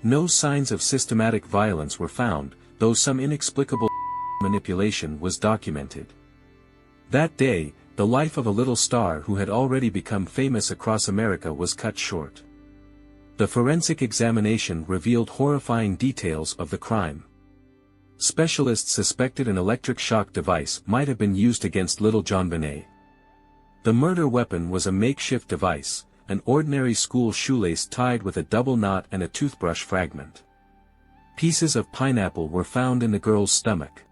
S1: No signs of systematic violence were found, though some inexplicable manipulation was documented. That day, the life of a little star who had already become famous across America was cut short. The forensic examination revealed horrifying details of the crime. Specialists suspected an electric shock device might have been used against little JonBenét. The murder weapon was a makeshift device, an ordinary school shoelace tied with a double knot and a toothbrush fragment. Pieces of pineapple were found in the girl's stomach.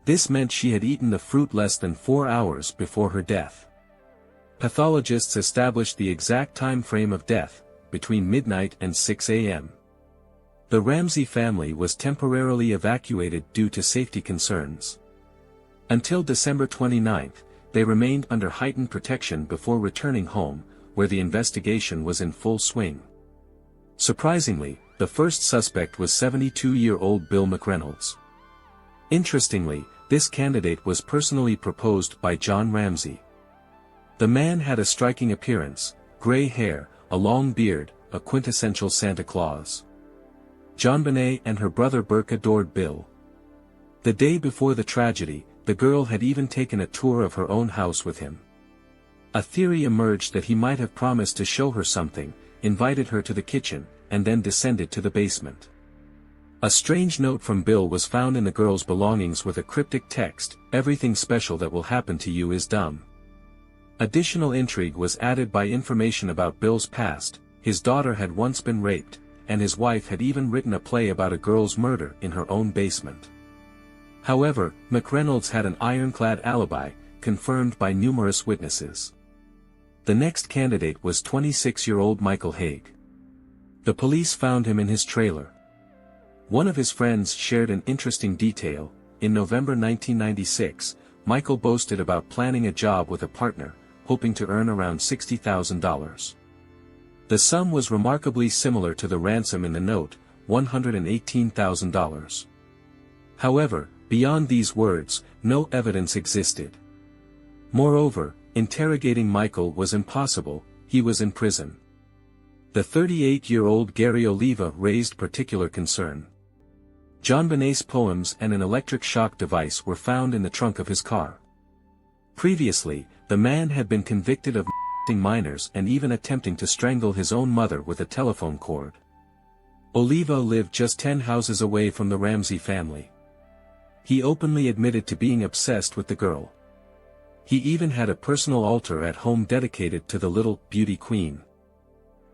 S1: This meant she had eaten the fruit less than 4 hours before her death. Pathologists established the exact time frame of death, between midnight and 6 a.m. The Ramsey family was temporarily evacuated due to safety concerns. Until December 29, they remained under heightened protection before returning home, where the investigation was in full swing. Surprisingly, the first suspect was 72-year-old Bill McReynolds. Interestingly, this candidate was personally proposed by John Ramsey. The man had a striking appearance: gray hair, a long beard, a quintessential Santa Claus. JonBenét and her brother Burke adored Bill. The day before the tragedy, the girl had even taken a tour of her own house with him. A theory emerged that he might have promised to show her something, invited her to the kitchen, and then descended to the basement. A strange note from Bill was found in the girl's belongings with a cryptic text: "Everything special that will happen to you is dumb." Additional intrigue was added by information about Bill's past. His daughter had once been raped, and his wife had even written a play about a girl's murder in her own basement. However, McReynolds had an ironclad alibi, confirmed by numerous witnesses. The next candidate was 26-year-old Michael Haig. The police found him in his trailer. One of his friends shared an interesting detail. In November 1996, Michael boasted about planning a job with a partner, hoping to earn around $60,000. The sum was remarkably similar to the ransom in the note, $118,000. However, beyond these words, no evidence existed. Moreover, interrogating Michael was impossible. He was in prison. The 38-year-old Gary Oliva raised particular concern. JonBenét's poems and an electric shock device were found in the trunk of his car. Previously, The man had been convicted of minors and even attempting to strangle his own mother with a telephone cord. Oliva lived just 10 houses away from the Ramsey family. He openly admitted to being obsessed with the girl. He even had a personal altar at home dedicated to the little beauty queen.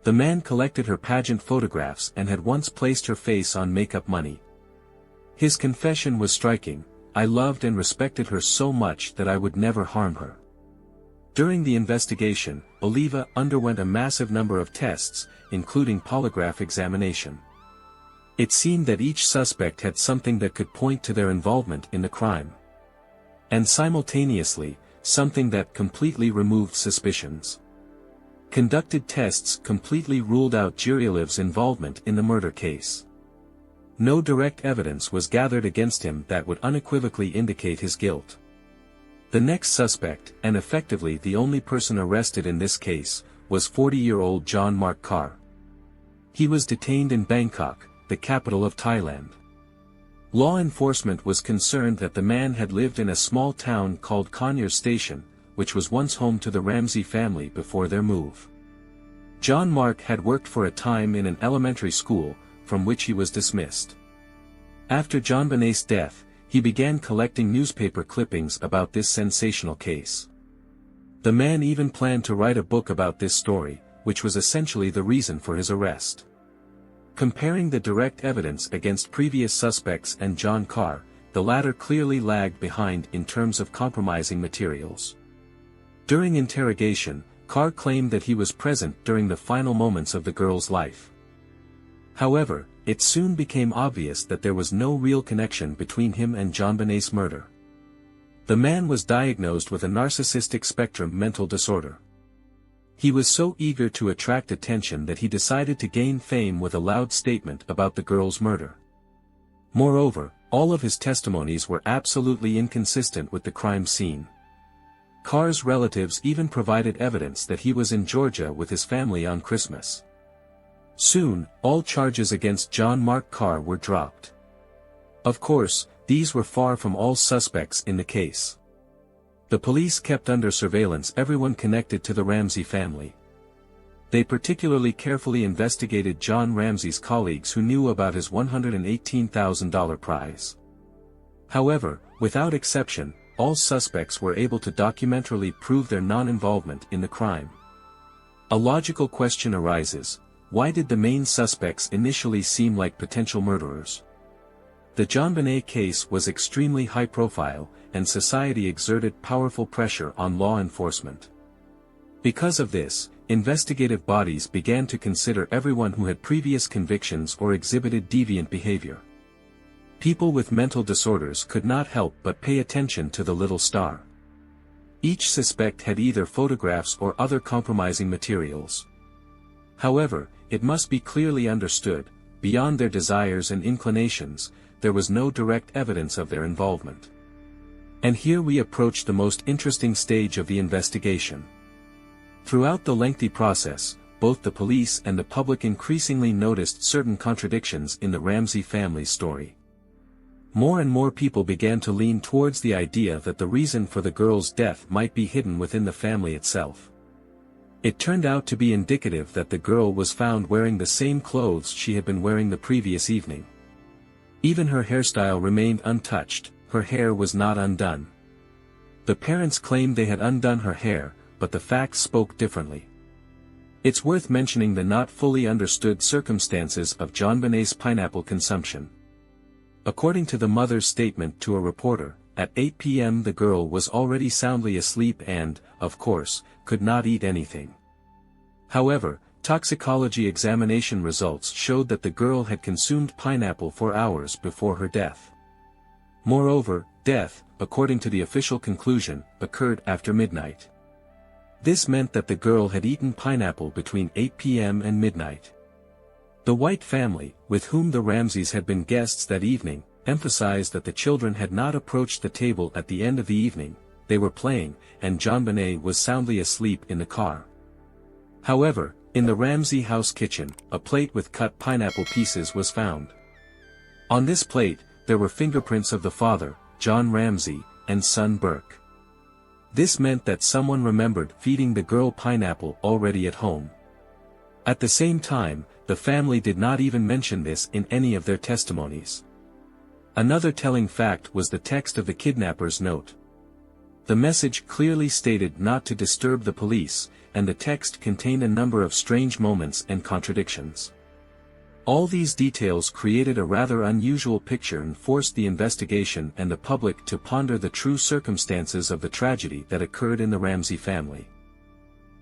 S1: The man collected her pageant photographs and had once placed her face on makeup money. His confession was striking: "I loved and respected her so much that I would never harm her." During the investigation, Oliva underwent a massive number of tests, including polygraph examination. It seemed that each suspect had something that could point to their involvement in the crime. And simultaneously, something that completely removed suspicions. Conducted tests completely ruled out Giriolev's involvement in the murder case. No direct evidence was gathered against him that would unequivocally indicate his guilt. The next suspect, and effectively the only person arrested in this case, was 40-year-old John Mark Carr. He was detained in Bangkok, the capital of Thailand. Law enforcement was concerned that the man had lived in a small town called Conyers Station, which was once home to the Ramsey family before their move. John Mark had worked for a time in an elementary school, from which he was dismissed. After JonBenét's death, he began collecting newspaper clippings about this sensational case. The man even planned to write a book about this story, which was essentially the reason for his arrest. Comparing the direct evidence against previous suspects and John Carr, the latter clearly lagged behind in terms of compromising materials. During interrogation, Carr claimed that he was present during the final moments of the girl's life. However, it soon became obvious that there was no real connection between him and JonBenét's murder. The man was diagnosed with a narcissistic spectrum mental disorder. He was so eager to attract attention that he decided to gain fame with a loud statement about the girl's murder. Moreover, all of his testimonies were absolutely inconsistent with the crime scene. Carr's relatives even provided evidence that he was in Georgia with his family on Christmas. Soon, all charges against John Mark Carr were dropped. Of course, these were far from all suspects in the case. The police kept under surveillance everyone connected to the Ramsey family. They particularly carefully investigated John Ramsey's colleagues who knew about his $118,000 prize. However, without exception, all suspects were able to documentarily prove their non-involvement in the crime. A logical question arises: why did the main suspects initially seem like potential murderers? The JonBenét case was extremely high-profile, and society exerted powerful pressure on law enforcement. Because of this, investigative bodies began to consider everyone who had previous convictions or exhibited deviant behavior. People with mental disorders could not help but pay attention to the little star. Each suspect had either photographs or other compromising materials. However, it must be clearly understood, beyond their desires and inclinations, there was no direct evidence of their involvement. And here we approach the most interesting stage of the investigation. Throughout the lengthy process, both the police and the public increasingly noticed certain contradictions in the Ramsey family's story. More and more people began to lean towards the idea that the reason for the girl's death might be hidden within the family itself. It turned out to be indicative that the girl was found wearing the same clothes she had been wearing the previous evening. Even her hairstyle remained untouched, her hair was not undone. The parents claimed they had undone her hair, but the facts spoke differently. It's worth mentioning the not fully understood circumstances of JonBenét's pineapple consumption. According to the mother's statement to a reporter, at 8 p.m. the girl was already soundly asleep and, of course, could not eat anything. However, toxicology examination results showed that the girl had consumed pineapple for hours before her death. Moreover, death, according to the official conclusion, occurred after midnight. This meant that the girl had eaten pineapple between 8 p.m. and midnight. The White family, with whom the Ramseys had been guests that evening, emphasized that the children had not approached the table at the end of the evening, they were playing, and JonBenét was soundly asleep in the car. However, in the Ramsey house kitchen, a plate with cut pineapple pieces was found. On this plate, there were fingerprints of the father, John Ramsey, and son Burke. This meant that someone remembered feeding the girl pineapple already at home. At the same time, the family did not even mention this in any of their testimonies. Another telling fact was the text of the kidnapper's note. The message clearly stated not to disturb the police, and the text contained a number of strange moments and contradictions. All these details created a rather unusual picture and forced the investigation and the public to ponder the true circumstances of the tragedy that occurred in the Ramsey family.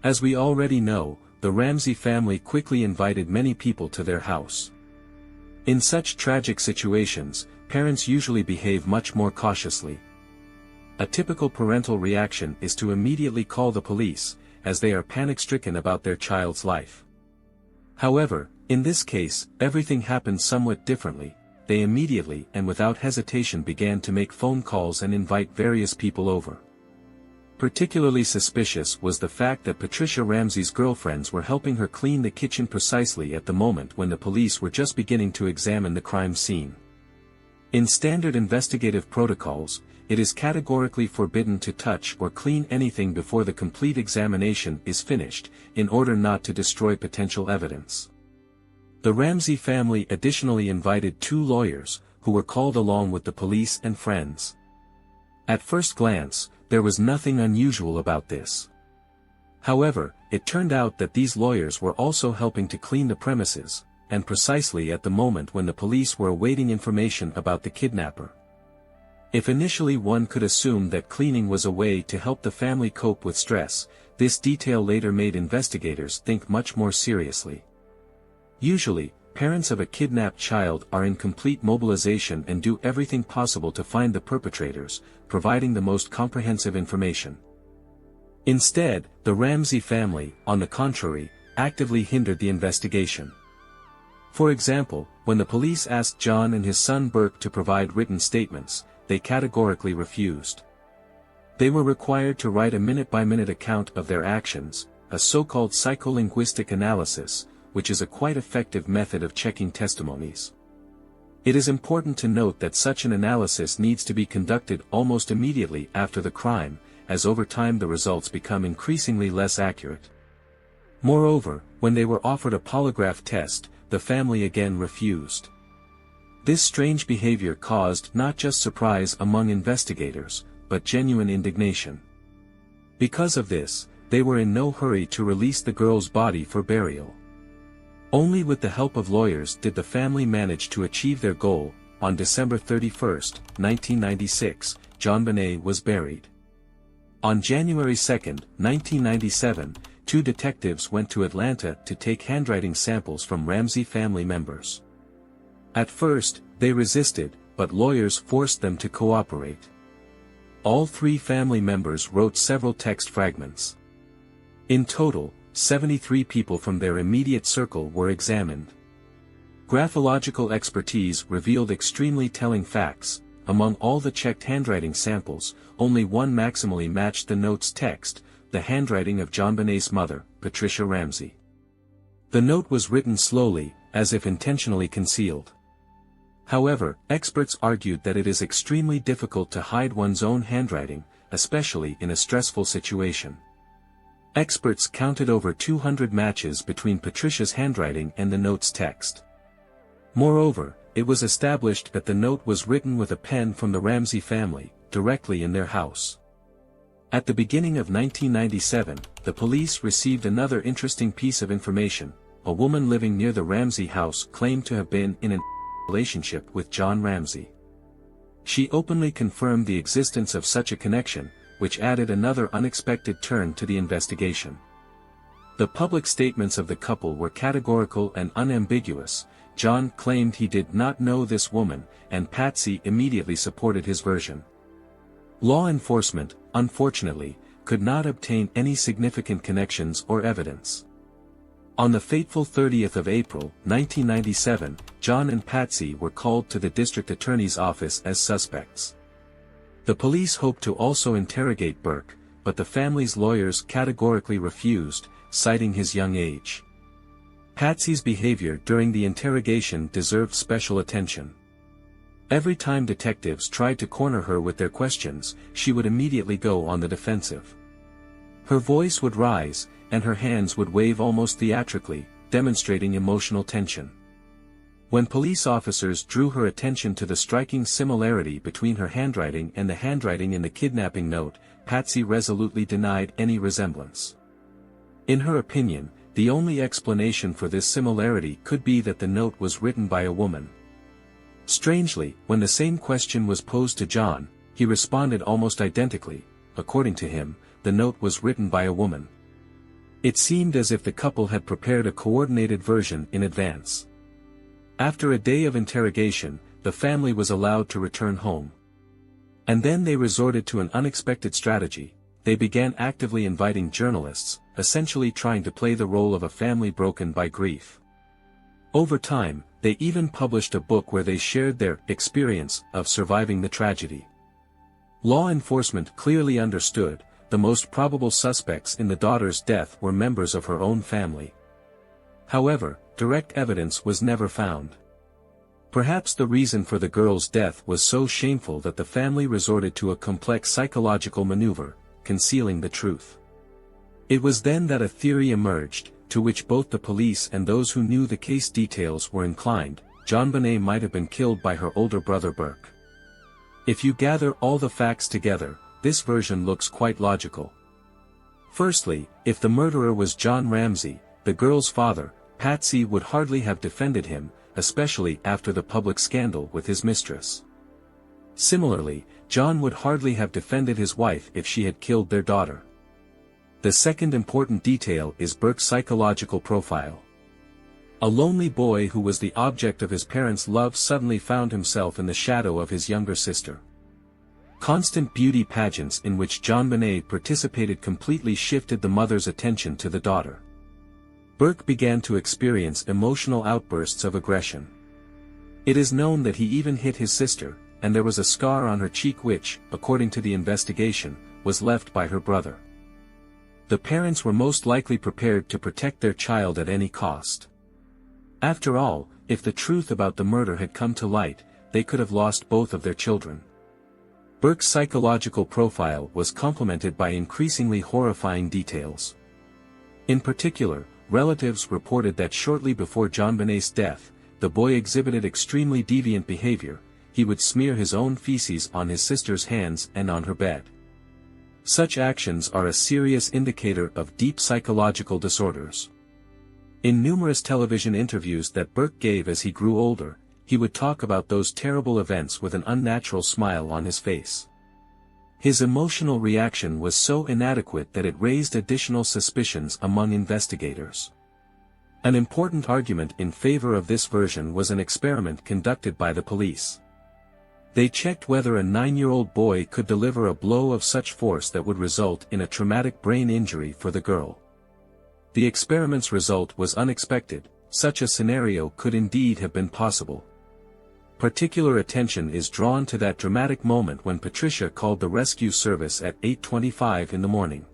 S1: As we already know, the Ramsey family quickly invited many people to their house. In such tragic situations, parents usually behave much more cautiously. A typical parental reaction is to immediately call the police, as they are panic-stricken about their child's life. However, in this case, everything happened somewhat differently. They immediately and without hesitation began to make phone calls and invite various people over. Particularly suspicious was the fact that Patricia Ramsey's girlfriends were helping her clean the kitchen precisely at the moment when the police were just beginning to examine the crime scene. In standard investigative protocols, it is categorically forbidden to touch or clean anything before the complete examination is finished, in order not to destroy potential evidence. The Ramsey family additionally invited 2 lawyers, who were called along with the police and friends. At first glance, there was nothing unusual about this. However, it turned out that these lawyers were also helping to clean the premises, and precisely at the moment when the police were awaiting information about the kidnapper. If initially one could assume that cleaning was a way to help the family cope with stress, this detail later made investigators think much more seriously. Usually, parents of a kidnapped child are in complete mobilization and do everything possible to find the perpetrators, providing the most comprehensive information. Instead, the Ramsey family, on the contrary, actively hindered the investigation. For example, when the police asked John and his son Burke to provide written statements, they categorically refused. They were required to write a minute-by-minute account of their actions, a so-called psycholinguistic analysis, which is a quite effective method of checking testimonies. It is important to note that such an analysis needs to be conducted almost immediately after the crime, as over time the results become increasingly less accurate. Moreover, when they were offered a polygraph test, the family again refused. This strange behavior caused not just surprise among investigators, but genuine indignation. Because of this, they were in no hurry to release the girl's body for burial. Only with the help of lawyers did the family manage to achieve their goal. On December 31, 1996, JonBenét was buried. On January 2, 1997, 2 detectives went to Atlanta to take handwriting samples from Ramsey family members. At first, they resisted, but lawyers forced them to cooperate. All 3 family members wrote several text fragments. In total, 73 people from their immediate circle were examined. Graphological expertise revealed extremely telling facts. Among all the checked handwriting samples, only one maximally matched the note's text, the handwriting of JonBenét's mother, Patricia Ramsey. The note was written slowly, as if intentionally concealed. However, experts argued that it is extremely difficult to hide one's own handwriting, especially in a stressful situation. Experts counted over 200 matches between Patricia's handwriting and the note's text. Moreover, it was established that the note was written with a pen from the Ramsey family, directly in their house. At the beginning of 1997, the police received another interesting piece of information. A woman living near the Ramsey house claimed to have been in a relationship with John Ramsey. She openly confirmed the existence of such a connection, which added another unexpected turn to the investigation. The public statements of the couple were categorical and unambiguous. John claimed he did not know this woman, and Patsy immediately supported his version. Law enforcement, unfortunately, could not obtain any significant connections or evidence. On the fateful 30th of April, 1997, John and Patsy were called to the district attorney's office as suspects. The police hoped to also interrogate Burke, but the family's lawyers categorically refused, citing his young age. Patsy's behavior during the interrogation deserved special attention. Every time detectives tried to corner her with their questions, she would immediately go on the defensive. Her voice would rise, and her hands would wave almost theatrically, demonstrating emotional tension. When police officers drew her attention to the striking similarity between her handwriting and the handwriting in the kidnapping note, Patsy resolutely denied any resemblance. In her opinion, the only explanation for this similarity could be that the note was written by a woman. Strangely, when the same question was posed to John, he responded almost identically. According to him, the note was written by a woman. It seemed as if the couple had prepared a coordinated version in advance. After a day of interrogation, the family was allowed to return home. And then they resorted to an unexpected strategy. They began actively inviting journalists, essentially trying to play the role of a family broken by grief. Over time, they even published a book where they shared their experience of surviving the tragedy. Law enforcement clearly understood, the most probable suspects in the daughter's death were members of her own family. However, direct evidence was never found. Perhaps the reason for the girl's death was so shameful that the family resorted to a complex psychological maneuver, concealing the truth. It was then that a theory emerged, to which both the police and those who knew the case details were inclined. JonBenét might have been killed by her older brother Burke. If you gather all the facts together, this version looks quite logical. Firstly, if the murderer was John Ramsey, the girl's father, Patsy would hardly have defended him, especially after the public scandal with his mistress. Similarly, John would hardly have defended his wife if she had killed their daughter. The second important detail is Burke's psychological profile. A lonely boy who was the object of his parents' love suddenly found himself in the shadow of his younger sister. Constant beauty pageants in which JonBenét participated completely shifted the mother's attention to the daughter. Burke began to experience emotional outbursts of aggression. It is known that he even hit his sister, and there was a scar on her cheek which, according to the investigation, was left by her brother. The parents were most likely prepared to protect their child at any cost. After all, if the truth about the murder had come to light, they could have lost both of their children. Burke's psychological profile was complemented by increasingly horrifying details. In particular, relatives reported that shortly before JonBenét's death, the boy exhibited extremely deviant behavior. He would smear his own feces on his sister's hands and on her bed. Such actions are a serious indicator of deep psychological disorders. In numerous television interviews that Burke gave as he grew older, he would talk about those terrible events with an unnatural smile on his face. His emotional reaction was so inadequate that it raised additional suspicions among investigators. An important argument in favor of this version was an experiment conducted by the police. They checked whether a 9-year-old boy could deliver a blow of such force that would result in a traumatic brain injury for the girl. The experiment's result was unexpected. Such a scenario could indeed have been possible. Particular attention is drawn to that dramatic moment when Patricia called the rescue service at 8:25 in the morning.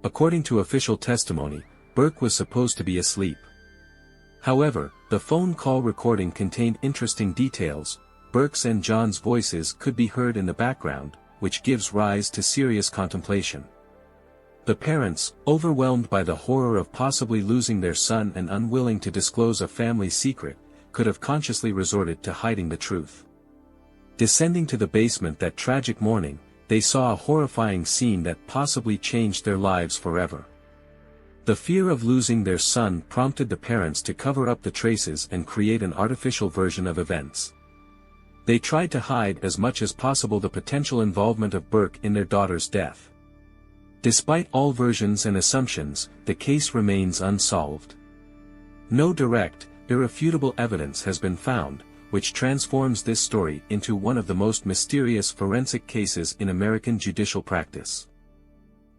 S1: According to official testimony, Burke was supposed to be asleep. However, the phone call recording contained interesting details. Burke's and John's voices could be heard in the background, which gives rise to serious contemplation. The parents, overwhelmed by the horror of possibly losing their son and unwilling to disclose a family secret, could have consciously resorted to hiding the truth. Descending to the basement that tragic morning, they saw a horrifying scene that possibly changed their lives forever. The fear of losing their son prompted the parents to cover up the traces and create an artificial version of events. They tried to hide as much as possible the potential involvement of Burke in their daughter's death. Despite all versions and assumptions, the case remains unsolved. No direct, irrefutable evidence has been found, which transforms this story into one of the most mysterious forensic cases in American judicial practice.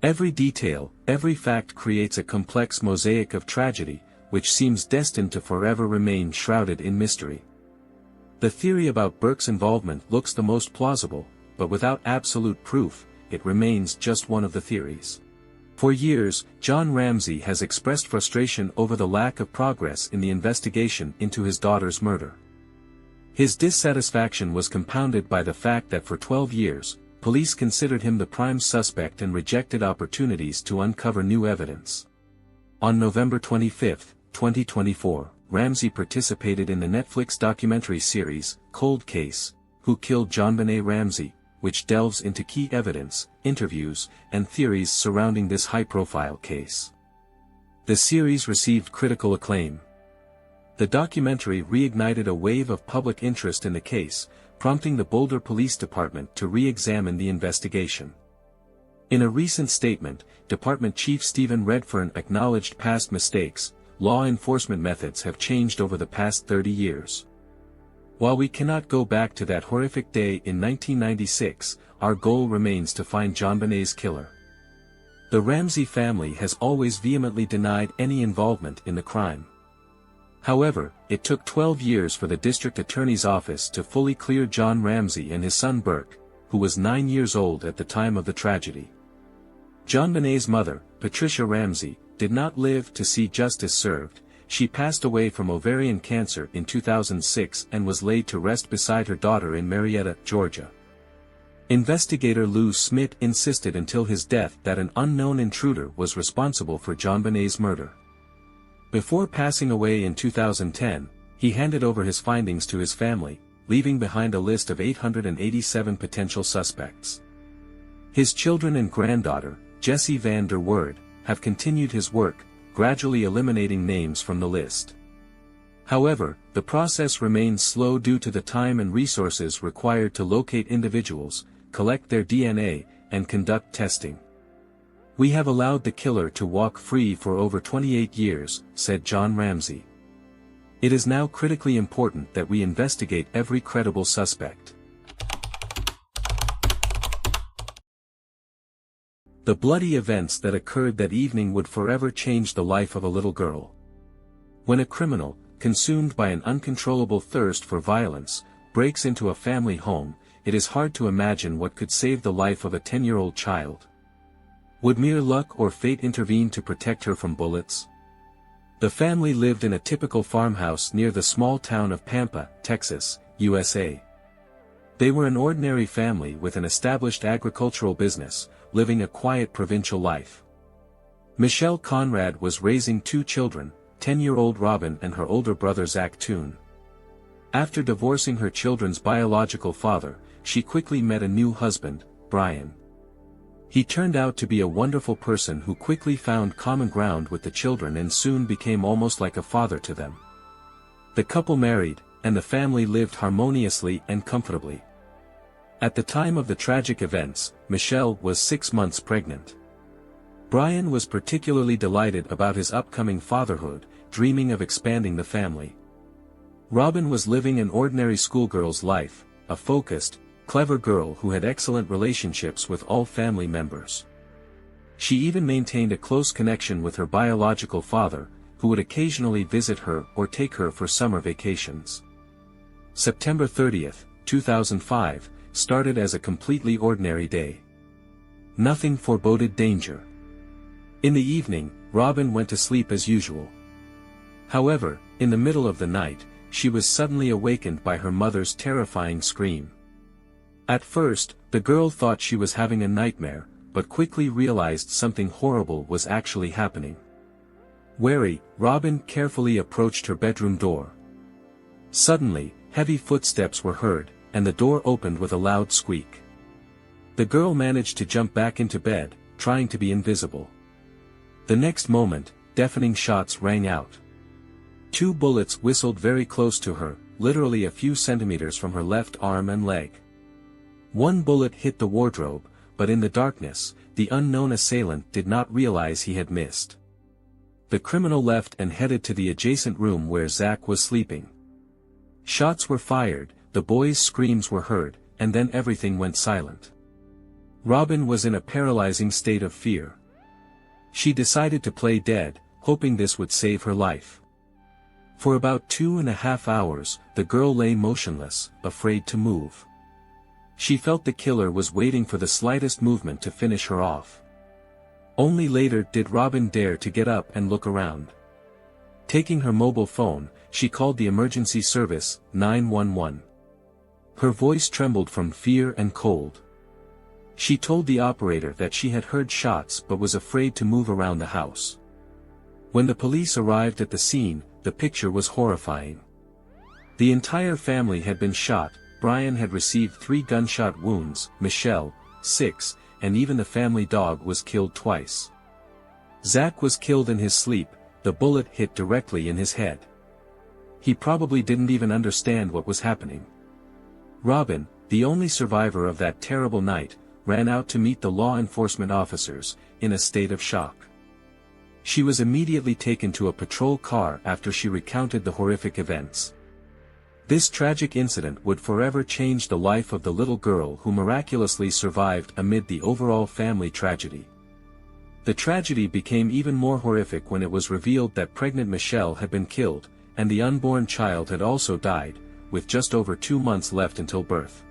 S1: Every detail, every fact creates a complex mosaic of tragedy, which seems destined to forever remain shrouded in mystery. The theory about Burke's involvement looks the most plausible, but without absolute proof, it remains just one of the theories. For years, John Ramsey has expressed frustration over the lack of progress in the investigation into his daughter's murder. His dissatisfaction was compounded by the fact that for 12 years, police considered him the prime suspect and rejected opportunities to uncover new evidence. On November 25, 2024, Ramsey participated in the Netflix documentary series, Cold Case, Who Killed JonBenét Ramsey, which delves into key evidence, interviews, and theories surrounding this high-profile case. The series received critical acclaim. The documentary reignited a wave of public interest in the case, prompting the Boulder Police Department to re-examine the investigation. In a recent statement, Department Chief Stephen Redfern acknowledged past mistakes. Law enforcement methods have changed over the past 30 years. While we cannot go back to that horrific day in 1996, our goal remains to find JonBenét's killer. The Ramsey family has always vehemently denied any involvement in the crime. However, it took 12 years for the district attorney's office to fully clear John Ramsey and his son Burke, who was 9 years old at the time of the tragedy. JonBenét's mother, Patricia Ramsey, did not live to see justice served. She passed away from ovarian cancer in 2006 and was laid to rest beside her daughter in Marietta, Georgia. Investigator Lou Smith insisted until his death that an unknown intruder was responsible for JonBenét's murder. Before passing away in 2010, he handed over his findings to his family, leaving behind a list of 887 potential suspects. His children and granddaughter, Jessie van der Woerd, have continued his work, gradually eliminating names from the list. However, the process remains slow due to the time and resources required to locate individuals, collect their DNA, and conduct testing. "We have allowed the killer to walk free for over 28 years," said John Ramsey. "It is now critically important that we investigate every credible suspect." The bloody events that occurred that evening would forever change the life of a little girl. When a criminal, consumed by an uncontrollable thirst for violence, breaks into a family home, it is hard to imagine what could save the life of a 10-year-old child. Would mere luck or fate intervene to protect her from bullets? The family lived in a typical farmhouse near the small town of Pampa, Texas, USA. They were an ordinary family with an established agricultural business, living a quiet provincial life. Michelle Conrad was raising 2 children, 10-year-old Robin and her older brother Zach Toon. After divorcing her children's biological father, she quickly met a new husband, Brian. He turned out to be a wonderful person who quickly found common ground with the children and soon became almost like a father to them. The couple married, and the family lived harmoniously and comfortably. At the time of the tragic events, Michelle was 6 months pregnant. Brian was particularly delighted about his upcoming fatherhood, dreaming of expanding the family. Robin was living an ordinary schoolgirl's life, a focused, clever girl who had excellent relationships with all family members. She even maintained a close connection with her biological father, who would occasionally visit her or take her for summer vacations. September 30, 2005, started as a completely ordinary day. Nothing foreboded danger. In the evening, Robin went to sleep as usual. However, in the middle of the night, she was suddenly awakened by her mother's terrifying scream. At first, the girl thought she was having a nightmare, but quickly realized something horrible was actually happening. Wary, Robin carefully approached her bedroom door. Suddenly, heavy footsteps were heard, and the door opened with a loud squeak. The girl managed to jump back into bed, trying to be invisible. The next moment, deafening shots rang out. 2 bullets whistled very close to her, literally a few centimeters from her left arm and leg. One bullet hit the wardrobe, but in the darkness, the unknown assailant did not realize he had missed. The criminal left and headed to the adjacent room where Zach was sleeping. Shots were fired, the boy's screams were heard, and then everything went silent. Robin was in a paralyzing state of fear. She decided to play dead, hoping this would save her life. For about 2.5 hours, the girl lay motionless, afraid to move. She felt the killer was waiting for the slightest movement to finish her off. Only later did Robin dare to get up and look around. Taking her mobile phone, she called the emergency service, 911. Her voice trembled from fear and cold. She told the operator that she had heard shots but was afraid to move around the house. When the police arrived at the scene, the picture was horrifying. The entire family had been shot. Brian had received 3 gunshot wounds, Michelle, 6, and even the family dog was killed twice. Zach was killed in his sleep. The bullet hit directly in his head. He probably didn't even understand what was happening. Robin, the only survivor of that terrible night, ran out to meet the law enforcement officers, in a state of shock. She was immediately taken to a patrol car after she recounted the horrific events. This tragic incident would forever change the life of the little girl who miraculously survived amid the overall family tragedy. The tragedy became even more horrific when it was revealed that pregnant Michelle had been killed, and the unborn child had also died, with just over 2 months left until birth.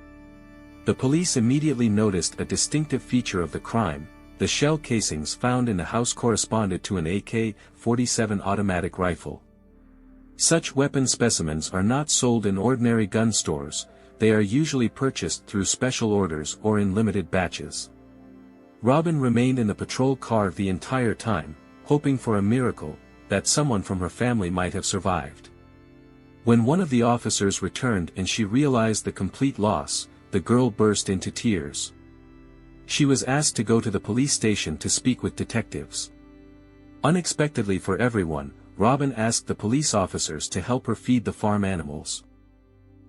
S1: The police immediately noticed a distinctive feature of the crime. The shell casings found in the house corresponded to an AK-47 automatic rifle. Such weapon specimens are not sold in ordinary gun stores. They are usually purchased through special orders or in limited batches. Robin remained in the patrol car the entire time, hoping for a miracle, that someone from her family might have survived. When one of the officers returned and she realized the complete loss, the girl burst into tears. She was asked to go to the police station to speak with detectives. Unexpectedly for everyone, Robin asked the police officers to help her feed the farm animals.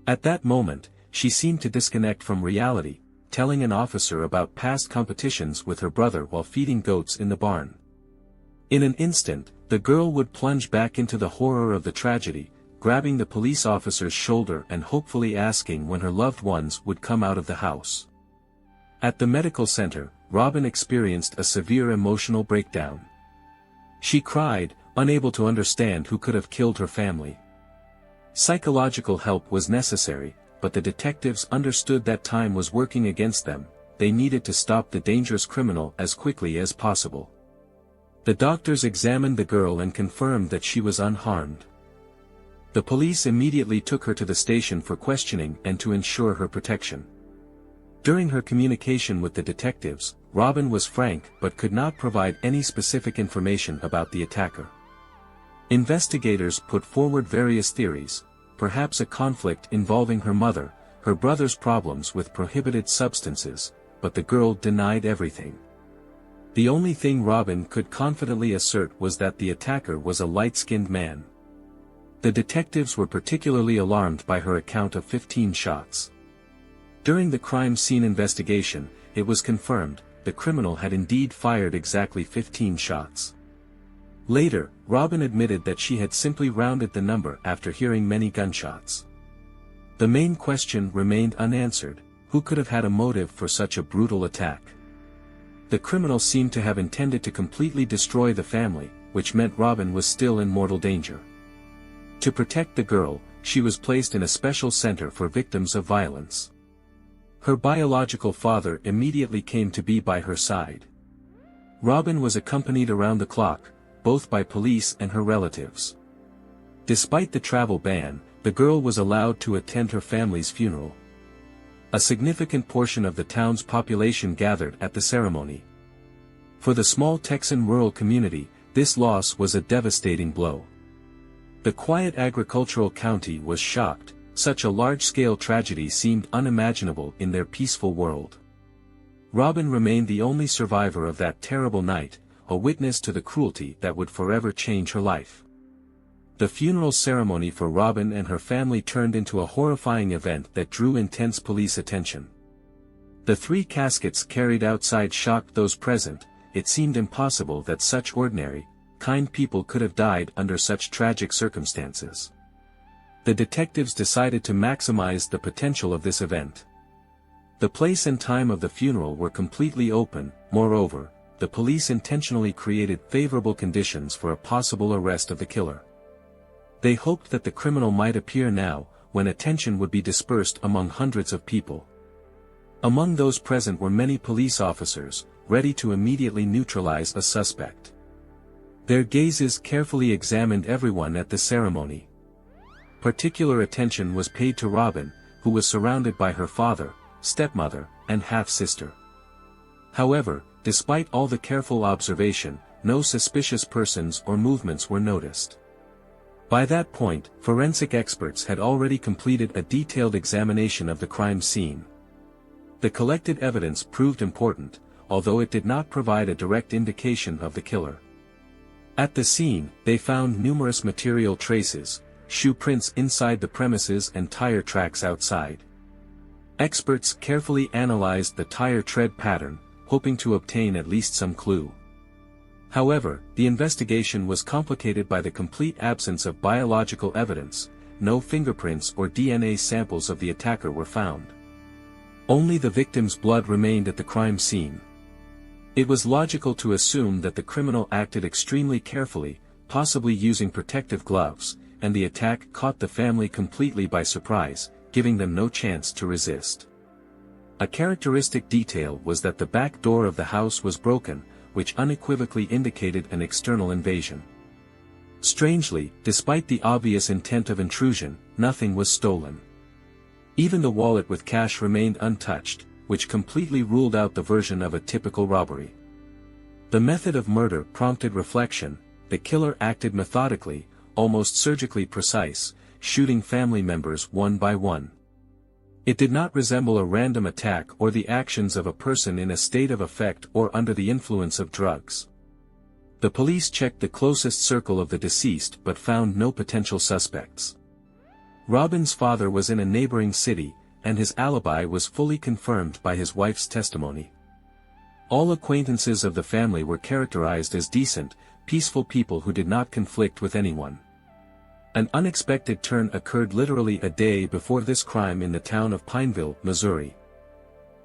S1: At that moment, she seemed to disconnect from reality, telling an officer about past competitions with her brother while feeding goats in the barn. In an instant, the girl would plunge back into the horror of the tragedy, grabbing the police officer's shoulder and hopefully asking when her loved ones would come out of the house. At the medical center, Robin experienced a severe emotional breakdown. She cried, unable to understand who could have killed her family. Psychological help was necessary, but the detectives understood that time was working against them. They needed to stop the dangerous criminal as quickly as possible. The doctors examined the girl and confirmed that she was unharmed. The police immediately took her to the station for questioning and to ensure her protection. During her communication with the detectives, Robin was frank but could not provide any specific information about the attacker. Investigators put forward various theories, perhaps a conflict involving her mother, her brother's problems with prohibited substances, but the girl denied everything. The only thing Robin could confidently assert was that the attacker was a light-skinned man. The detectives were particularly alarmed by her account of 15 shots. During the crime scene investigation, it was confirmed, the criminal had indeed fired exactly 15 shots. Later, Robin admitted that she had simply rounded the number after hearing many gunshots. The main question remained unanswered: who could have had a motive for such a brutal attack? The criminal seemed to have intended to completely destroy the family, which meant Robin was still in mortal danger. To protect the girl, she was placed in a special center for victims of violence. Her biological father immediately came to be by her side. Robin was accompanied around the clock, both by police and her relatives. Despite the travel ban, the girl was allowed to attend her family's funeral. A significant portion of the town's population gathered at the ceremony. For the small Texan rural community, this loss was a devastating blow. The quiet agricultural county was shocked. Such a large-scale tragedy seemed unimaginable in their peaceful world. Robin remained the only survivor of that terrible night, a witness to the cruelty that would forever change her life. The funeral ceremony for Robin and her family turned into a horrifying event that drew intense police attention. The 3 caskets carried outside shocked those present. It seemed impossible that such ordinary, kind people could have died under such tragic circumstances. The detectives decided to maximize the potential of this event. The place and time of the funeral were completely open. Moreover, the police intentionally created favorable conditions for a possible arrest of the killer. They hoped that the criminal might appear now, when attention would be dispersed among hundreds of people. Among those present were many police officers, ready to immediately neutralize a suspect. Their gazes carefully examined everyone at the ceremony. Particular attention was paid to Robin, who was surrounded by her father, stepmother, and half-sister. However, despite all the careful observation, no suspicious persons or movements were noticed. By that point, forensic experts had already completed a detailed examination of the crime scene. The collected evidence proved important, although it did not provide a direct indication of the killer. At the scene, they found numerous material traces, shoe prints inside the premises and tire tracks outside. Experts carefully analyzed the tire tread pattern, hoping to obtain at least some clue. However, the investigation was complicated by the complete absence of biological evidence. No fingerprints or DNA samples of the attacker were found. Only the victim's blood remained at the crime scene. It was logical to assume that the criminal acted extremely carefully, possibly using protective gloves, and the attack caught the family completely by surprise, giving them no chance to resist. A characteristic detail was that the back door of the house was broken, which unequivocally indicated an external invasion. Strangely, despite the obvious intent of intrusion, nothing was stolen. Even the wallet with cash remained untouched, which completely ruled out the version of a typical robbery. The method of murder prompted reflection. The killer acted methodically, almost surgically precise, shooting family members one by one. It did not resemble a random attack or the actions of a person in a state of affect or under the influence of drugs. The police checked the closest circle of the deceased but found no potential suspects. Robin's father was in a neighboring city, and his alibi was fully confirmed by his wife's testimony. All acquaintances of the family were characterized as decent, peaceful people who did not conflict with anyone. An unexpected turn occurred literally a day before this crime in the town of Pineville, Missouri.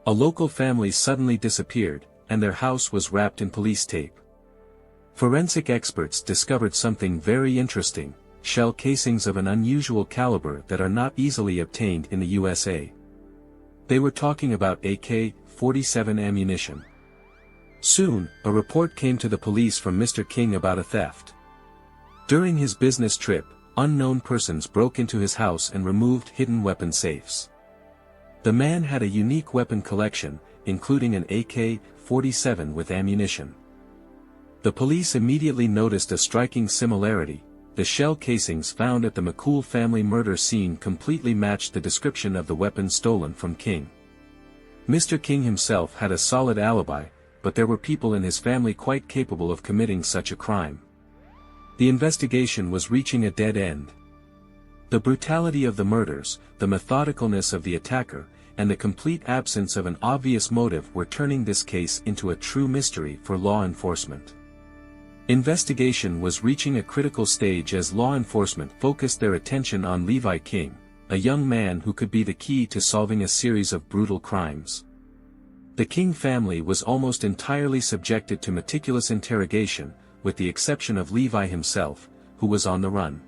S1: A local family suddenly disappeared, and their house was wrapped in police tape. Forensic experts discovered something very interesting: shell casings of an unusual caliber that are not easily obtained in the USA. They were talking about AK-47 ammunition. Soon, a report came to the police from Mr. King about a theft. During his business trip, unknown persons broke into his house and removed hidden weapon safes. The man had a unique weapon collection, including an AK-47 with ammunition. The police immediately noticed a striking similarity. The shell casings found at the McCool family murder scene completely matched the description of the weapon stolen from King. Mr. King himself had a solid alibi, but there were people in his family quite capable of committing such a crime. The investigation was reaching a dead end. The brutality of the murders, the methodicalness of the attacker, and the complete absence of an obvious motive were turning this case into a true mystery for law enforcement. Investigation was reaching a critical stage as law enforcement focused their attention on Levi King, a young man who could be the key to solving a series of brutal crimes. The King family was almost entirely subjected to meticulous interrogation, with the exception of Levi himself, who was on the run.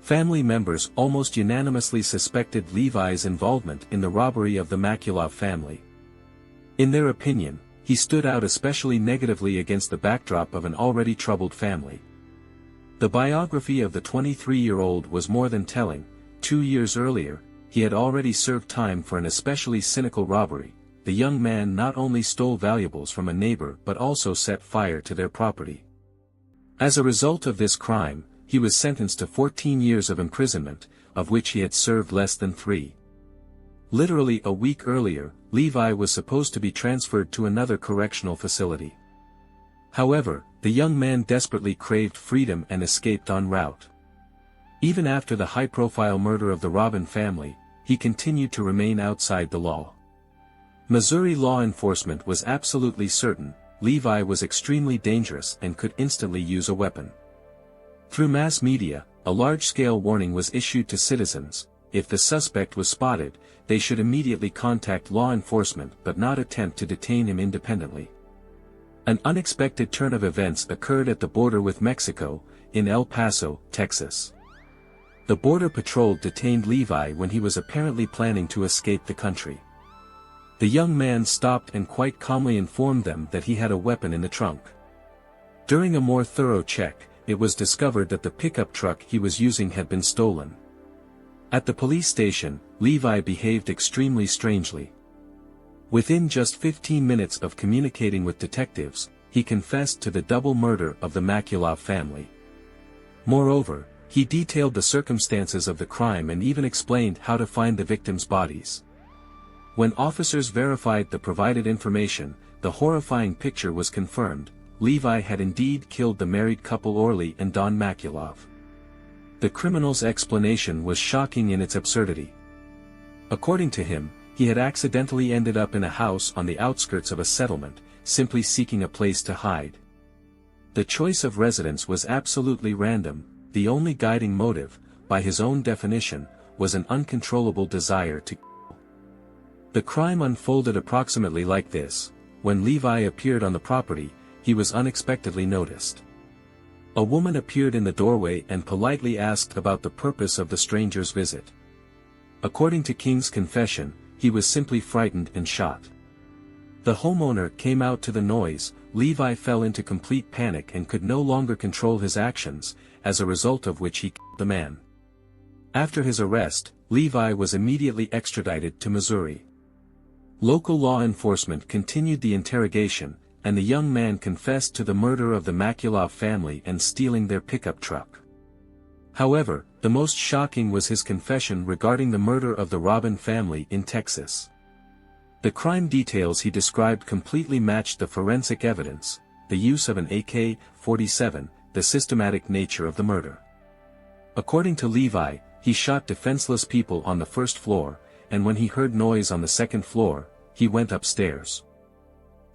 S1: Family members almost unanimously suspected Levi's involvement in the robbery of the Makulov family. In their opinion, he stood out especially negatively against the backdrop of an already troubled family. The biography of the 23-year-old was more than telling. 2 years earlier, he had already served time for an especially cynical robbery. The young man not only stole valuables from a neighbor but also set fire to their property. As a result of this crime, he was sentenced to 14 years of imprisonment, of which he had served less than 3. Literally a week earlier, Levi was supposed to be transferred to another correctional facility. However, the young man desperately craved freedom and escaped en route. Even after the high-profile murder of the Robin family, he continued to remain outside the law. Missouri law enforcement was absolutely certain Levi was extremely dangerous and could instantly use a weapon. Through mass media, a large-scale warning was issued to citizens: if the suspect was spotted, they should immediately contact law enforcement but not attempt to detain him independently. An unexpected turn of events occurred at the border with Mexico, in El Paso, Texas. The Border Patrol detained Levi when he was apparently planning to escape the country. The young man stopped and quite calmly informed them that he had a weapon in the trunk. During a more thorough check, it was discovered that the pickup truck he was using had been stolen. At the police station, Levi behaved extremely strangely. Within just 15 minutes of communicating with detectives, he confessed to the double murder of the Makulov family. Moreover, he detailed the circumstances of the crime and even explained how to find the victims' bodies. When officers verified the provided information, the horrifying picture was confirmed: Levi had indeed killed the married couple Orly and Doan Makulov. The criminal's explanation was shocking in its absurdity. According to him, he had accidentally ended up in a house on the outskirts of a settlement, simply seeking a place to hide. The choice of residence was absolutely random. The only guiding motive, by his own definition, was an uncontrollable desire to kill. The crime unfolded approximately like this: when Levi appeared on the property, he was unexpectedly noticed. A woman appeared in the doorway and politely asked about the purpose of the stranger's visit. According to King's confession, he was simply frightened and shot. The homeowner came out to the noise. Levi fell into complete panic and could no longer control his actions, as a result of which he killed the man. After his arrest, Levi was immediately extradited to Missouri. Local law enforcement continued the interrogation, and the young man confessed to the murder of the Makulov family and stealing their pickup truck. However, the most shocking was his confession regarding the murder of the Robin family in Texas. The crime details he described completely matched the forensic evidence: the use of an AK-47, the systematic nature of the murder. According to Levi, he shot defenseless people on the first floor, and when he heard noise on the second floor, he went upstairs.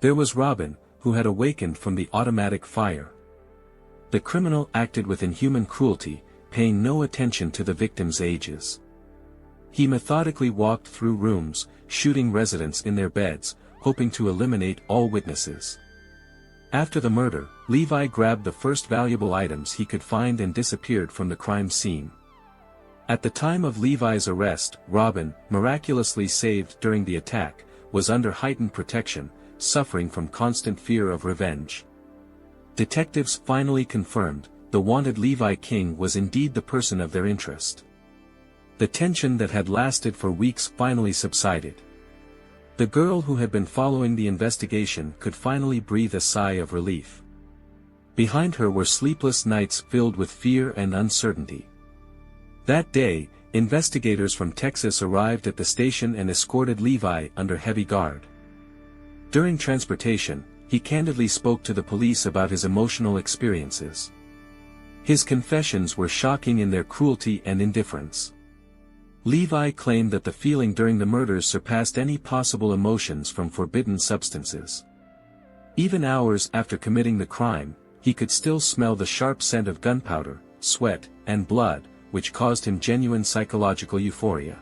S1: There was Robin, who had awakened from the automatic fire. The criminal acted with inhuman cruelty, paying no attention to the victims' ages. He methodically walked through rooms, shooting residents in their beds, hoping to eliminate all witnesses. After the murder, Levi grabbed the first valuable items he could find and disappeared from the crime scene. At the time of Levi's arrest, Robin, miraculously saved during the attack, was under heightened protection, suffering from constant fear of revenge. Detectives finally confirmed, the wanted Levi King was indeed the person of their interest. The tension that had lasted for weeks finally subsided. The girl who had been following the investigation could finally breathe a sigh of relief. Behind her were sleepless nights filled with fear and uncertainty. That day, investigators from Texas arrived at the station and escorted Levi under heavy guard. During transportation, he candidly spoke to the police about his emotional experiences. His confessions were shocking in their cruelty and indifference. Levi claimed that the feeling during the murders surpassed any possible emotions from forbidden substances. Even hours after committing the crime, he could still smell the sharp scent of gunpowder, sweat, and blood, which caused him genuine psychological euphoria.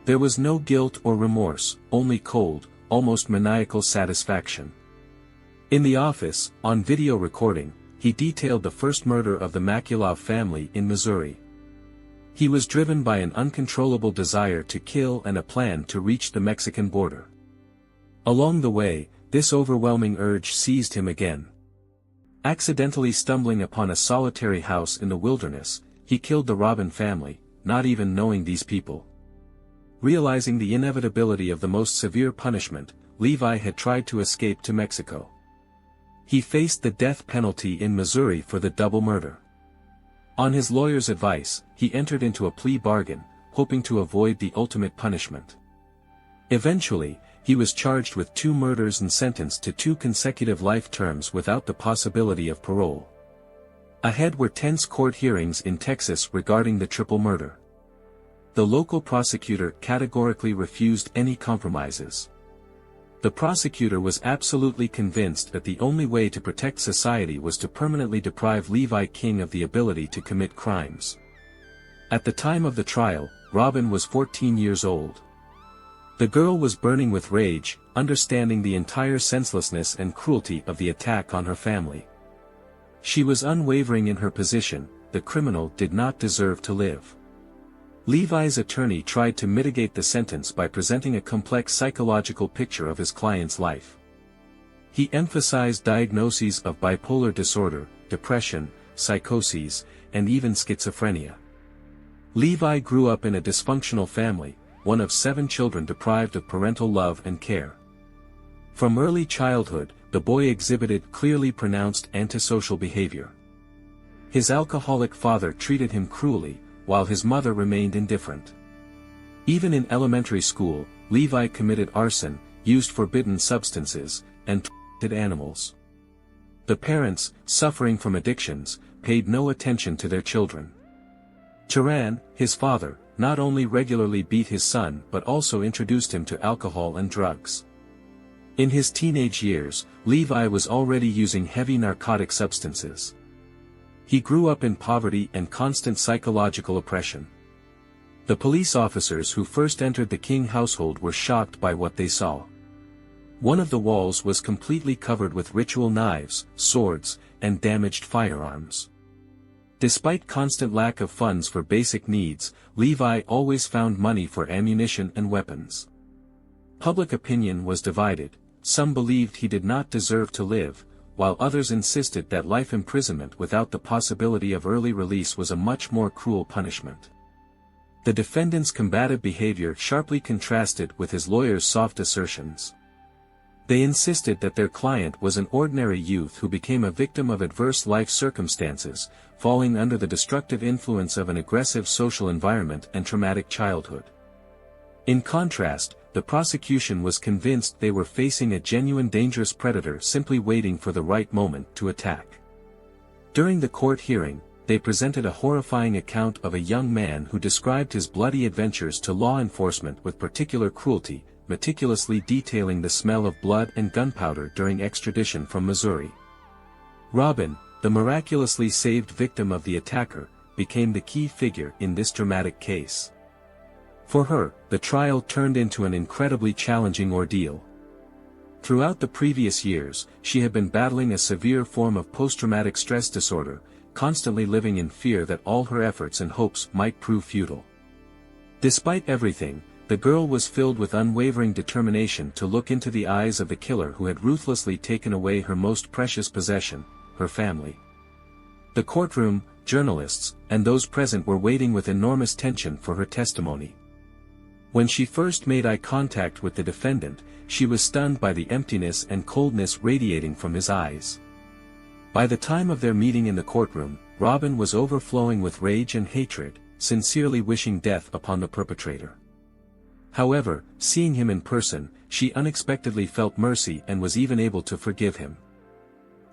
S1: There was no guilt or remorse, only cold, almost maniacal satisfaction. In the office, on video recording, he detailed the first murder of the Makulov family in Missouri. He was driven by an uncontrollable desire to kill and a plan to reach the Mexican border. Along the way, this overwhelming urge seized him again. Accidentally stumbling upon a solitary house in the wilderness, he killed the Robin family, not even knowing these people. Realizing the inevitability of the most severe punishment, Levi had tried to escape to Mexico. He faced the death penalty in Missouri for the double murder. On his lawyer's advice, he entered into a plea bargain, hoping to avoid the ultimate punishment. Eventually, he was charged with 2 murders and sentenced to 2 consecutive life terms without the possibility of parole. Ahead were tense court hearings in Texas regarding the triple murder. The local prosecutor categorically refused any compromises. The prosecutor was absolutely convinced that the only way to protect society was to permanently deprive Levi King of the ability to commit crimes. At the time of the trial, Robin was 14 years old. The girl was burning with rage, understanding the entire senselessness and cruelty of the attack on her family. She was unwavering in her position: the criminal did not deserve to live. Levi's attorney tried to mitigate the sentence by presenting a complex psychological picture of his client's life. He emphasized diagnoses of bipolar disorder, depression, psychoses, and even schizophrenia. Levi grew up in a dysfunctional family, one of 7 children deprived of parental love and care. From early childhood, the boy exhibited clearly pronounced antisocial behavior. His alcoholic father treated him cruelly, while his mother remained indifferent. Even in elementary school, Levi committed arson, used forbidden substances, and tortured animals. The parents, suffering from addictions, paid no attention to their children. Turan, his father, not only regularly beat his son but also introduced him to alcohol and drugs. In his teenage years, Levi was already using heavy narcotic substances. He grew up in poverty and constant psychological oppression. The police officers who first entered the King household were shocked by what they saw. One of the walls was completely covered with ritual knives, swords, and damaged firearms. Despite constant lack of funds for basic needs, Levi always found money for ammunition and weapons. Public opinion was divided. Some believed he did not deserve to live, while others insisted that life imprisonment without the possibility of early release was a much more cruel punishment. The defendant's combative behavior sharply contrasted with his lawyer's soft assertions. They insisted that their client was an ordinary youth who became a victim of adverse life circumstances, falling under the destructive influence of an aggressive social environment and traumatic childhood. In contrast, the prosecution was convinced they were facing a genuine dangerous predator simply waiting for the right moment to attack. During the court hearing, they presented a horrifying account of a young man who described his bloody adventures to law enforcement with particular cruelty, meticulously detailing the smell of blood and gunpowder during extradition from Missouri. Robin, the miraculously saved victim of the attacker, became the key figure in this dramatic case. For her, the trial turned into an incredibly challenging ordeal. Throughout the previous years, she had been battling a severe form of post-traumatic stress disorder, constantly living in fear that all her efforts and hopes might prove futile. Despite everything, the girl was filled with unwavering determination to look into the eyes of the killer who had ruthlessly taken away her most precious possession, her family. The courtroom, journalists, and those present were waiting with enormous tension for her testimony. When she first made eye contact with the defendant, she was stunned by the emptiness and coldness radiating from his eyes. By the time of their meeting in the courtroom, Robin was overflowing with rage and hatred, sincerely wishing death upon the perpetrator. However, seeing him in person, she unexpectedly felt mercy and was even able to forgive him.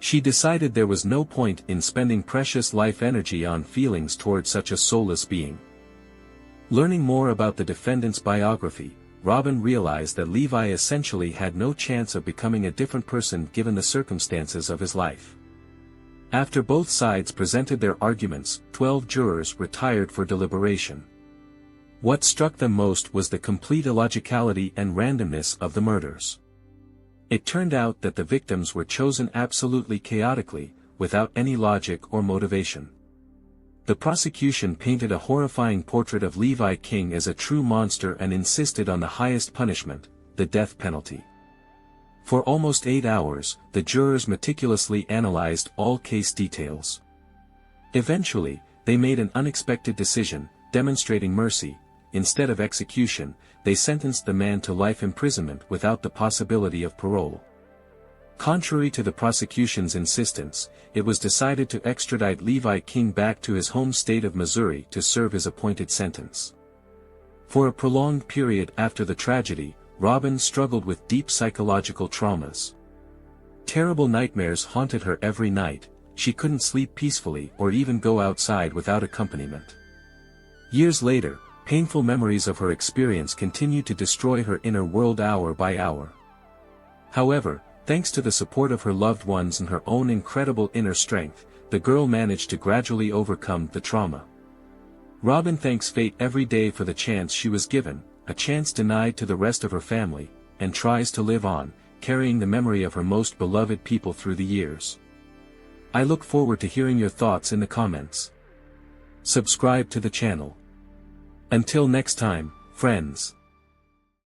S1: She decided there was no point in spending precious life energy on feelings toward such a soulless being. Learning more about the defendant's biography, Robin realized that Levi essentially had no chance of becoming a different person given the circumstances of his life. After both sides presented their arguments, 12 jurors retired for deliberation. What struck them most was the complete illogicality and randomness of the murders. It turned out that the victims were chosen absolutely chaotically, without any logic or motivation. The prosecution painted a horrifying portrait of Levi King as a true monster and insisted on the highest punishment, the death penalty. For almost 8 hours, the jurors meticulously analyzed all case details. Eventually, they made an unexpected decision, demonstrating mercy. Instead of execution, they sentenced the man to life imprisonment without the possibility of parole. Contrary to the prosecution's insistence, it was decided to extradite Levi King back to his home state of Missouri to serve his appointed sentence. For a prolonged period after the tragedy, Robin struggled with deep psychological traumas. Terrible nightmares haunted her every night. She couldn't sleep peacefully or even go outside without accompaniment. Years later, painful memories of her experience continued to destroy her inner world hour by hour. However, thanks to the support of her loved ones and her own incredible inner strength, the girl managed to gradually overcome the trauma. Robin thanks fate every day for the chance she was given, a chance denied to the rest of her family, and tries to live on, carrying the memory of her most beloved people through the years. I look forward to hearing your thoughts in the comments. Subscribe to the channel. Until next time, friends.